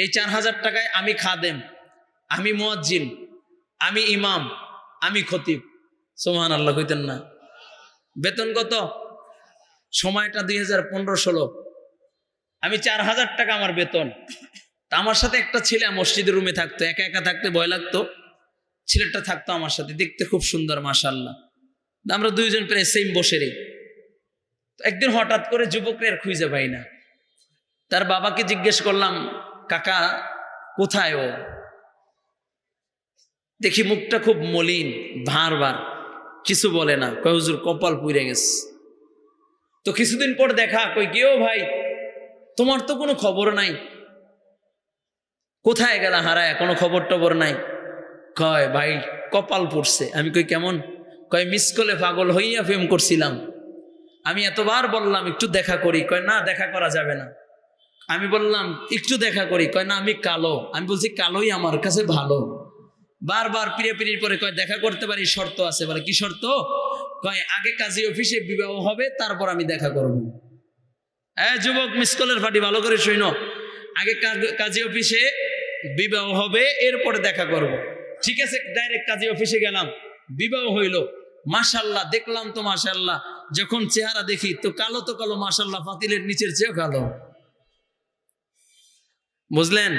এই 4000 টাকায় আমি খাদেম, আমি মুয়াজ্জিন, আমি ইমাম, আমি খতিব। সুবহানাল্লাহ কইতেন না? বেতন কত? সময়টা 2015-16। আমি 4000 টাকা আমার বেতন। তা আমার সাথে একটা ছেলে মসজিদের রুমে থাকতো, একা একা থাকতে ভয় লাগতো। ছেলেটা থাকতো আমার সাথে, দেখতে খুব সুন্দর মাশাআল্লাহ। আমরা দুইজন প্রায় সেম বসেরই। একদিন হঠাৎ করে যুবকের খুঁজে পাই না। তার বাবাকে জিজ্ঞেস করলাম, কাকা কোথায় ও? দেখি মুখটা খুব মলিন, ভার, কিছু বলে না। কয় হুজুর কপাল পুড়ে গেছে। তো কিছুদিন পর দেখা, কই কেউ ভাই তোমার তো কোনো খবর নাই, কোথায় গেলা হারায়, কোনো খবর টবর নাই। কয় ভাই কপাল পড়ছে। আমি কই কেমন? কয় মিস কলে পাগল হইয়া প্রেম করছিলাম, আমি এতবার বললাম একটু দেখা করি, কয় না দেখা করা যাবে না। আমি বললাম একটু দেখা করি, কয় না আমি কালো। আমি বলছি কালোই আমার কাছে ভালো। বারবার পিড়ির পরে কয় দেখা করতে পারি, শর্ত আছে। বলে কি শর্ত? কয় আগে কাজী অফিসে বিবাহ হবে, তারপর আমি দেখা করব। যুবক, মিস কলের ফাটি ভালো করে শুনো, আগে কাজী অফিসে বিবাহ হবে, এরপরে দেখা করব। ঠিক আছে, ডাইরেক্ট কাজী অফিসে গেলাম, বিবাহ হইল। মাশাআল্লাহ দেখলাম তো মাশাআল্লাহ, যখন চেহারা দেখি তো কালো তো কালো, মাশাআল্লাহ ফাতিলের নিচের চেয়েও কালো, বুঝলেন?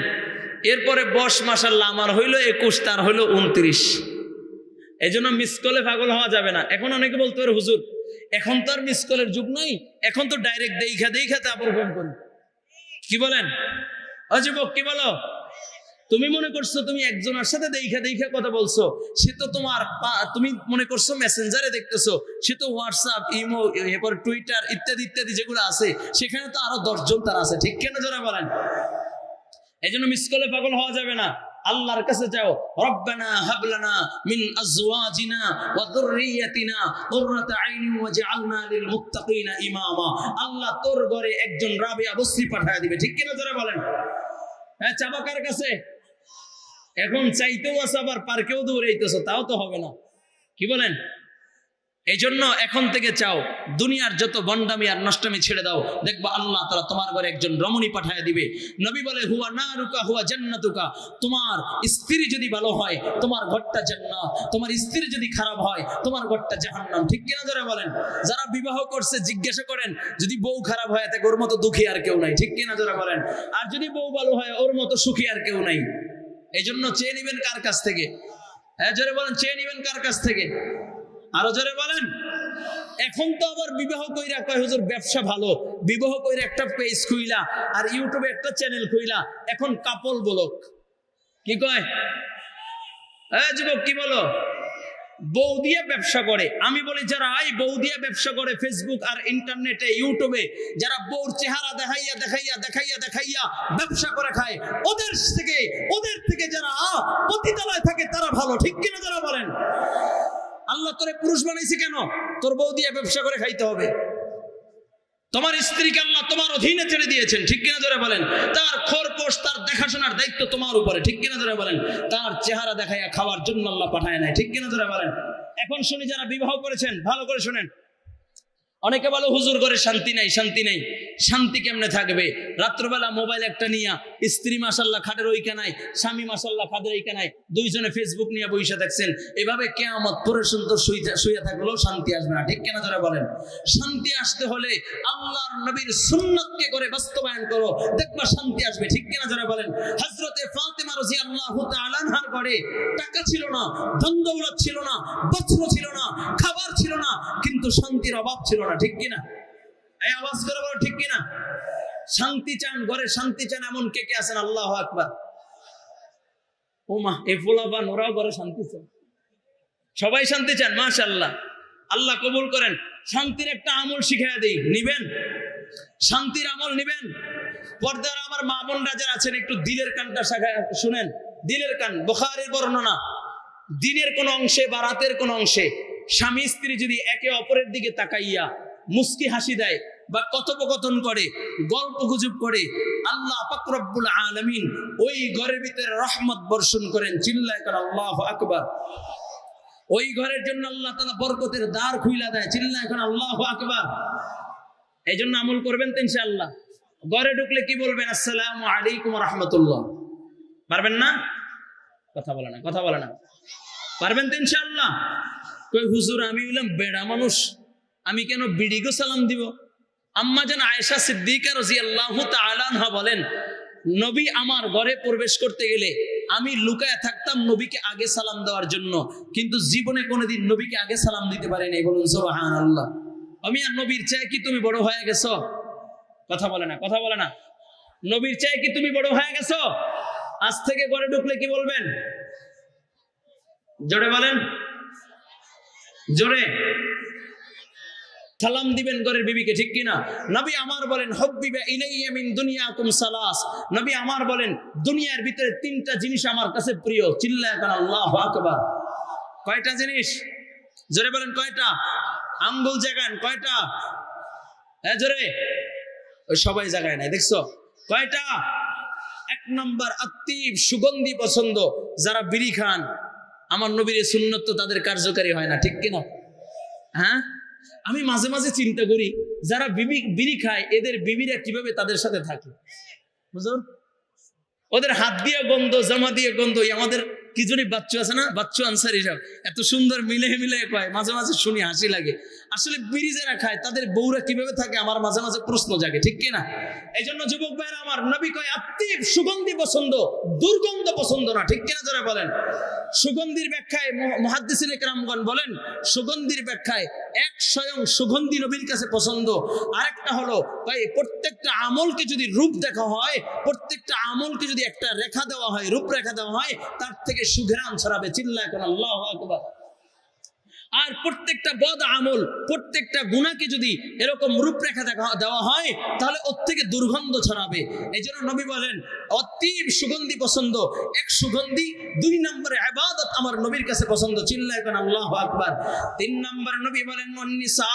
এরপরে বস মাশাআল্লাহ আমার হইল 21, তার হইল 29। এই জন্য মিস কলে পাগল হওয়া যাবে না। এখন অনেকে বলতে পারে হুজুর এখন তো আর মিস কলের যুগ নাই, এখন তো ডাইরেক্ট দেখা তারপর ফোন করি, কি বলেন? যুবক কি বলো? তুমি মনে করছো তুমি একজনের সাথে দেখা কথা বলছো, সে তো তোমার তুমি মনে করছো মেসেঞ্জারে দেখতেছো, সে তো হোয়াটসঅ্যাপ, ইমো, এরপর টুইটার ইত্যাদি যেগুলো আছে, সেখানে তো আরো 10 জন তার আছে, ঠিক কেন যারা বলেন? এই জন্য মিস কলে পাগল হওয়া যাবে না। আল্লাহর কাছে যাও, রব্বানা হাবলানা মিন আজওয়াজিনা ওয়া যুররিয়াতিনা কুররাতা আইনিন ওয়াজআলনা লিল মুত্তাকিনা ইমামা। আল্লাহ তোর ঘরে একজন রাবিয়া বসরি পাঠায় দিবে, ঠিক কিনা যারা বলেন? হ্যাঁ, চাবা কার কাছে? এখন চাইতেও আছে, আবার পার্কেও দৌড়াইতেছো, তাও তো হবে না, কি বলেন? এই জন্য এখন থেকে চাও, দুনিয়ার যত বন্ডামি আর নষ্টামি ছেড়ে দাও, দেখবা আল্লাহ তাআলা তোমার ঘরে একজন রমণী পাঠায় দিবে। নবী বলে হুয়া নারুকা হুয়া জান্নাতুকা। তোমার স্ত্রী যদি ভালো হয় তোমার ঘরটা জান্নাত, তোমার স্ত্রী যদি খারাপ হয় তোমার ঘরটা জাহান্নাম, ঠিক কিনা যারা বলেন? যারা বিবাহ করছে জিজ্ঞাসা করেন, যদি বউ খারাপ হয় তাকে ওর মতো দুঃখী আর কেউ নাই, ঠিক কিনা যারা বলেন? আর যদি বউ ভালো হয় ওর মতো সুখী আর কেউ নাই। এই জন্য চেয়ে নিবেন কার কাছ থেকে? হ্যাঁ জোরে বলেন, চেয়ে নিবেন কার কাছ থেকে? আরো জোরে বলেন। এখন তো আবার বিবাহ কইরা কয় হুজুর ব্যবসা ভালো, বিবাহ কইরা একটা পেজ খুইলা আর ইউটিউবে একটা চ্যানেল খুইলা এখন কাপল ব্লগ, কি কয়? যুবক কি বলো? বউ দিয়ে ব্যবসা করে। আমি বলি যারা এই বউ দিয়ে ব্যবসা করে ফেসবুক আর ইন্টারনেটে ইউটিউবে, যারা বউর চেহারা দেখাইয়া দেখাইয়া দেখাইয়া দেখাইয়া ব্যবসা করে খায়, ওদের থেকে যারা পতিতালয় থাকে তারা ভালো, ঠিক কিনা যারা বলেন? আল্লাহ তোরে পুরুষ বানাইছে কেন? তোর বউ দিয়ে ব্যবসা করে খাইতে হবে। তোমার স্ত্রীকে আল্লাহ তোমার অধীনে ছেড়ে দিয়েছেন, ঠিক কিনা ধরে বলেন? তার খোরপোশ, তার দেখাশোনার দায়িত্ব তোমার উপরে, ঠিক কিনা ধরে বলেন? তার চেহারা দেখাইয়া খাওয়ার জন্য আল্লাহ পাঠায় নাই, ঠিক কিনা ধরে বলেন? এখন শুনি যারা বিবাহ করেছেন, ভালো করে শুনেন। অনেকে বলো হুজুর করে শান্তি নাই, শান্তি নেই। শান্তি কেমনে থাকবে? রাত্রবেলা মোবাইল একটা নিয়া স্ত্রী মাশাল্লাহ খাটের ওইখানায়, স্বামী মাশাল্লাহ খাটের ওইখানায়, দুইজনে ফেসবুক নিয়ে বইসা থাকছেন। এভাবে কিয়ামত পর্যন্ত শুয়ে থাকলেও শান্তি আসবে না, ঠিক কিনা যারা বলেন? শান্তি আসতে হলে আল্লাহর নবীর সুন্নতকে করে বাস্তবায়ন করো, দেখবা শান্তি আসবে, ঠিক কিনা যারা বলেন? হযরতে ফাতেমা রাদিয়াল্লাহু তাআলা আনহার ঘরে টাকা ছিল না, ধন দৌলত ছিল না, বস্ত্র ছিল না, খাবার ছিল না, কিন্তু শান্তির অভাব ছিল না, ঠিক কিনা? এই আওয়াজ করে বলো, ঠিক কিনা? শান্তি চান, ঘরে শান্তি চান এমন কে কে আছেন? আল্লাহু আকবার। ওমা এ ফুলাবান ওরাও ঘরে শান্তি চান, সবাই শান্তি চান, মাশাআল্লাহ। আল্লাহ কবুল করেন। শান্তির একটা আমল শিখাইয়া দেই, নিবেন? শান্তির আমল নিবেন? পর্দার আমার মা বোনরা যারা আছেন একটু দিলের কানটা শুনেন। দিলের কান, বুখারীর বর্ণনা। দিনের কোন অংশে বা রাতের কোন অংশে স্বামী স্ত্রী যদি একে অপরের দিকে তাকাইয়া মুস্কি হাসি দেয় বা কথোপকথন করে, গল্প গুজব করে, আল্লাহ পাক রব্বুল আলামিন ওই ঘরের ভিতরে রহমত বর্ষণ করেন। চিল্লায় করেন আল্লাহু আকবার। ওই ঘরের জন্য আল্লাহ তাআলা বরকতের দ্বার খুইলা দেয়। চিল্লায় করেন আল্লাহু আকবার। এই জন্য আমল করবেন তো ইনশাআল্লাহ। ঘরে ঢুকলে কি বলবেন? আসসালামু আলাইকুম ওয়া রাহমাতুল্লাহ। পারবেন না? কথা বলে না, কথা বলে না। পারবেন তো ইনশাআল্লাহ? কই হুজুর আমি হইলাম বেড়া মানুষ, আমি কেন বিড়িগো সালাম দিব? আম্মা জান আয়েশা সিদ্দিকা রাদিয়াল্লাহু তাআলা আনহা বলেন, নবী আমার ঘরে প্রবেশ করতে গেলে আমি লুকায়া থাকতাম নবীকে আগে সালাম দেওয়ার জন্য, কিন্তু জীবনে কোনোদিন নবীকে আগে সালাম দিতে পারি নাই। বলুন সুবহানাল্লাহ। আমি আর নবীর চেয়ে কি তুমি বড় হয়ে গেছো? কথা বলে না, কথা বলে না। নবীর চেয়ে কি তুমি বড় হয়ে গেছো? আজ থেকে ঘরে ঢুকলে কি বলবেন? জোরে বলেন, জোরে সালাম দিবেন ঘরের বিবিকে, ঠিক কিনা? নবী আমার বলেন হুব্বিবা ইলাইয়া মিন দুনিয়াকুম সালাস। নবী আমার বলেন দুনিয়ার ভিতরে তিনটা জিনিস আমার কাছে প্রিয়। চিল্লায় বলেন আল্লাহু আকবার। কয়টা জিনিস? জোরে বলেন কয়টা? আঙ্গুল জাগান, কয়টা? হ্যাঁ জোরে। ওই সবাই জাগায় নাই, দেখছো? কয়টা? এক নম্বর আত্মীব, সুগন্ধি পছন্দ। যারা বিড়ি খান, আমার নবীর সুন্নত তো তাদের কার্যকারী হয় না, ঠিক কিনা? হ্যাঁ, আমি মাঝে মাঝে চিন্তা করি যারা বিড়ি খায় এদের বিবিরা কিভাবে তাদের সাথে থাকে। বুঝুন, ওদের হাত দিয়ে গন্ধ, জামা দিয়ে গন্ধ। আমাদের কি জন্য বাচ্চু আছে না, বাচ্চু আনসারি সাহেব এত সুন্দর মিলে মিলে কয়, মাঝে মাঝে শুনি হাসি লাগে। আসলে বিড়ি যারা খায় তাদের বউরা কিভাবে থাকে আমার মাঝে মাঝে প্রশ্ন জাগে, ঠিক কিনা? এই জন্য যুবক ভাইরা আমার, নবী কয় আত্মীব সুগন্ধি পছন্দ, দুর্গন্ধ পছন্দ না, ঠিক কিনা যারা বলেন? সুগন্ধির ব্যাখ্যায় মুহাদ্দিসিনে কেরামগণ বলেন, সুগন্ধির ব্যাখ্যায় এক স্বয়ং সুগন্ধি নবীর কাছে পছন্দ। আরেকটা হলো ভাই প্রত্যেকটা আমলকে যদি রূপ দেখা হয়, প্রত্যেকটা আমলকে যদি একটা রেখা দেওয়া হয়, রূপরেখা দেওয়া হয়, তার থেকে সুঘ্রাণ ছড়াবে। চিল্লায় কোন আল্লাহু আকবার। আর প্রত্যেকটা বদ আমল, প্রত্যেকটা গুনাহকে যদি এরকম রূপরেখা দেওয়া হয় তাহলে ওর থেকে দুর্গন্ধ ছড়াবে। এই জন্য নবী বলেন অতীব সুগন্ধি পছন্দ, এক সুগন্ধি। দুই নম্বরে ইবাদত আমার নবীর কাছে পছন্দ। চিল্লায় কোন আল্লাহু আকবার। তিন নম্বর নবী বলেন নিসা,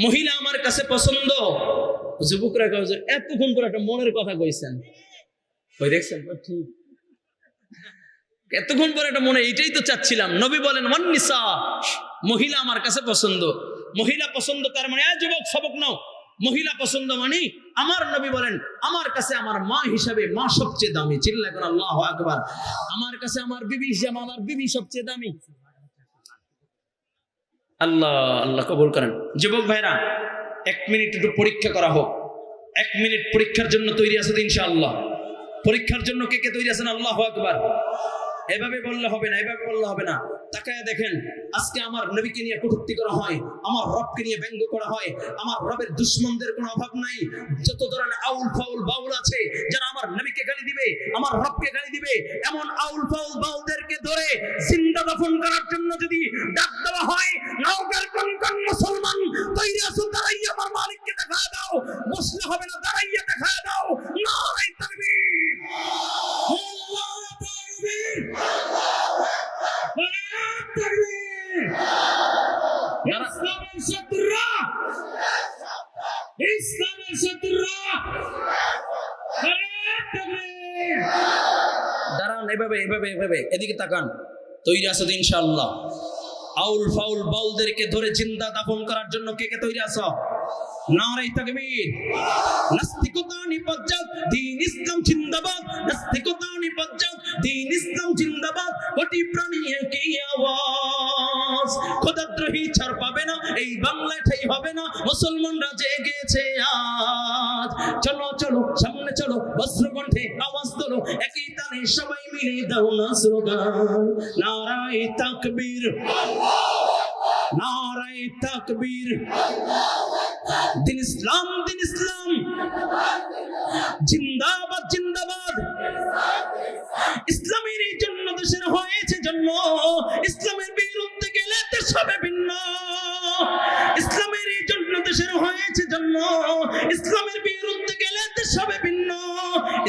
মহিলা আমার কাছে পছন্দ। যুবকরা কয় এতক্ষণ পর একটা মনের কথা কইছেন, ওই দেখছেন ঠিক এতক্ষণ পরে একটা মনে, এইটাই তো চাচ্ছিলাম। নবী বলেন ওয়ান্নিসা, মহিলা আমার কাছে পছন্দ। মহিলা পছন্দ তার মানে যুবক সবক নাও, মহিলা পছন্দ মানে আমার নবী বলেন আমার কাছে আমার মা হিসাবে মা সবচেয়ে দামি। চিল্লায় কোন আল্লাহু আকবার। আমার কাছে আমার বিবি হিসাবে আমার বিবি সবচেয়ে দামি। আল্লাহ আল্লাহ কবুল করেন। যুবক ভাইরা 1 মিনিট একটু পরীক্ষা করা হোক। 1 মিনিট পরীক্ষার জন্য তৈরি আছে তো ইনশাআল্লাহ? পরীক্ষার জন্য কে কে তৈরি আছেন? আল্লাহু আকবার। এভাবে বললে হবে না, এভাবে বললে হবে না। তাকায় দেখেন, আজকে আমার নবীকে নিয়ে কটূক্তি করা হয়, আমার রবকে নিয়ে ব্যঙ্গ করা হয়। আমার রবের দুশমনদের কোনো অভাব নাই। যত ধরনের আউল ফাউল বাউল আছে যারা আমার নবীকে গালি দিবে, আমার রবকে গালি দিবে, এমন আউল ফাউল বাউলদেরকে ধরে জিন্দা দফন করার তাকবীর দাঁড়ান, এভাবে এভাবে এভাবে এদিকে তাকান। তৈরি আছো তো ইনশাআল্লাহ? আউল ফাউল বাউলদেরকে ধরে জিন্দা দাফন করার জন্য কে কে তৈরি আছো? নারায়ে তাকবীর। নাস্তিকতা নিপজ্জাত, দ্বীন ইসলাম জিন্দাবাদ। নাস্তিকতা নিপজ্জাত, দ্বীন ইসলাম জিন্দাবাদ। কোটি প্রাণী একই আওয়াজ, খোদাদ্রোহী ছাড় পাবে না, এই বাংলায় ঠাই হবে না। মুসলমানরা জেগেছে আজ, চলো চলো সামনে চলো, বজ্রকণ্ঠে আওয়াজ তোলো, একই তালে সবাই মিলে দাও না স্লোগান। নারায়ে তাকবীর, নারায়ে তাকবীর। দিন ইসলাম, দিন ইসলাম জিন্দাবাদ, জিন্দাবাদ। ইসলামের এই জন্য দেশের হয়েছে জন্ম, ইসলামের বিরুদ্ধে গেলে দেশ হবে ভিন্ন। ইসলামের এই জন্য দেশের হয়েছে জন্ম, ইসলামের বিরুদ্ধে গেলে দেশ হবে ভিন্ন।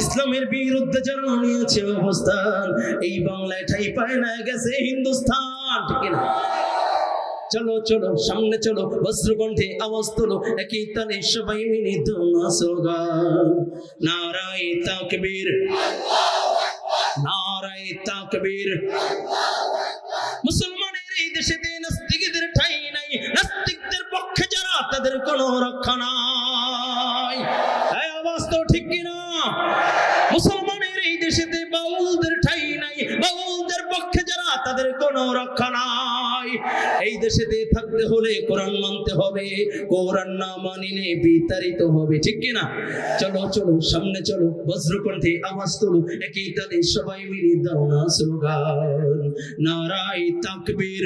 ইসলামের বিরুদ্ধে যারা নিয়েছে অবস্থান, এই বাংলায় ঠাই পায় না, গেছে হিন্দুস্তান। ঠিক না? চলো চলো সামনে চলো, বজ্রকণ্ঠে আওয়াজ তোলো, একই তালে সবাই মিলে দাও না স্লোগান। নারায়ে তাকবীর, নারায়ে তাকবীর। মুসলমানের এই দেশেতে নাস্তিকদের ঠাই নাই, নাস্তিকদের পক্ষে যারা তাদের কোনো রক্ষা নাই। এই আওয়াজ তো ঠিক কিনা? মুসলমানের এই দেশেতে বাউলদের ঠাই নাই, বাউলদের পক্ষে যারা তাদের কোনো রক্ষা নাই। এই দেশেতে থাকতে হলে কোরআন মানতে হবে, কোরআন না মানিলে বিতাড়িত হবে। ঠিক কিনা? চলো চলো সামনে চলো, বজ্রকণ্ঠে আওয়াজ তোলো, একই তালে সবাই মিলে দাও না স্লোগান। নারায়ে তাকবীর,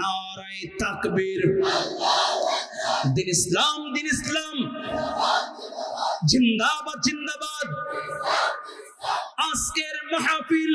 নারায়ে তাকবীর। দিন ইসলাম, দিন ইসলাম জিন্দাবাদ, জিন্দাবাদ। আজকের মাহফিল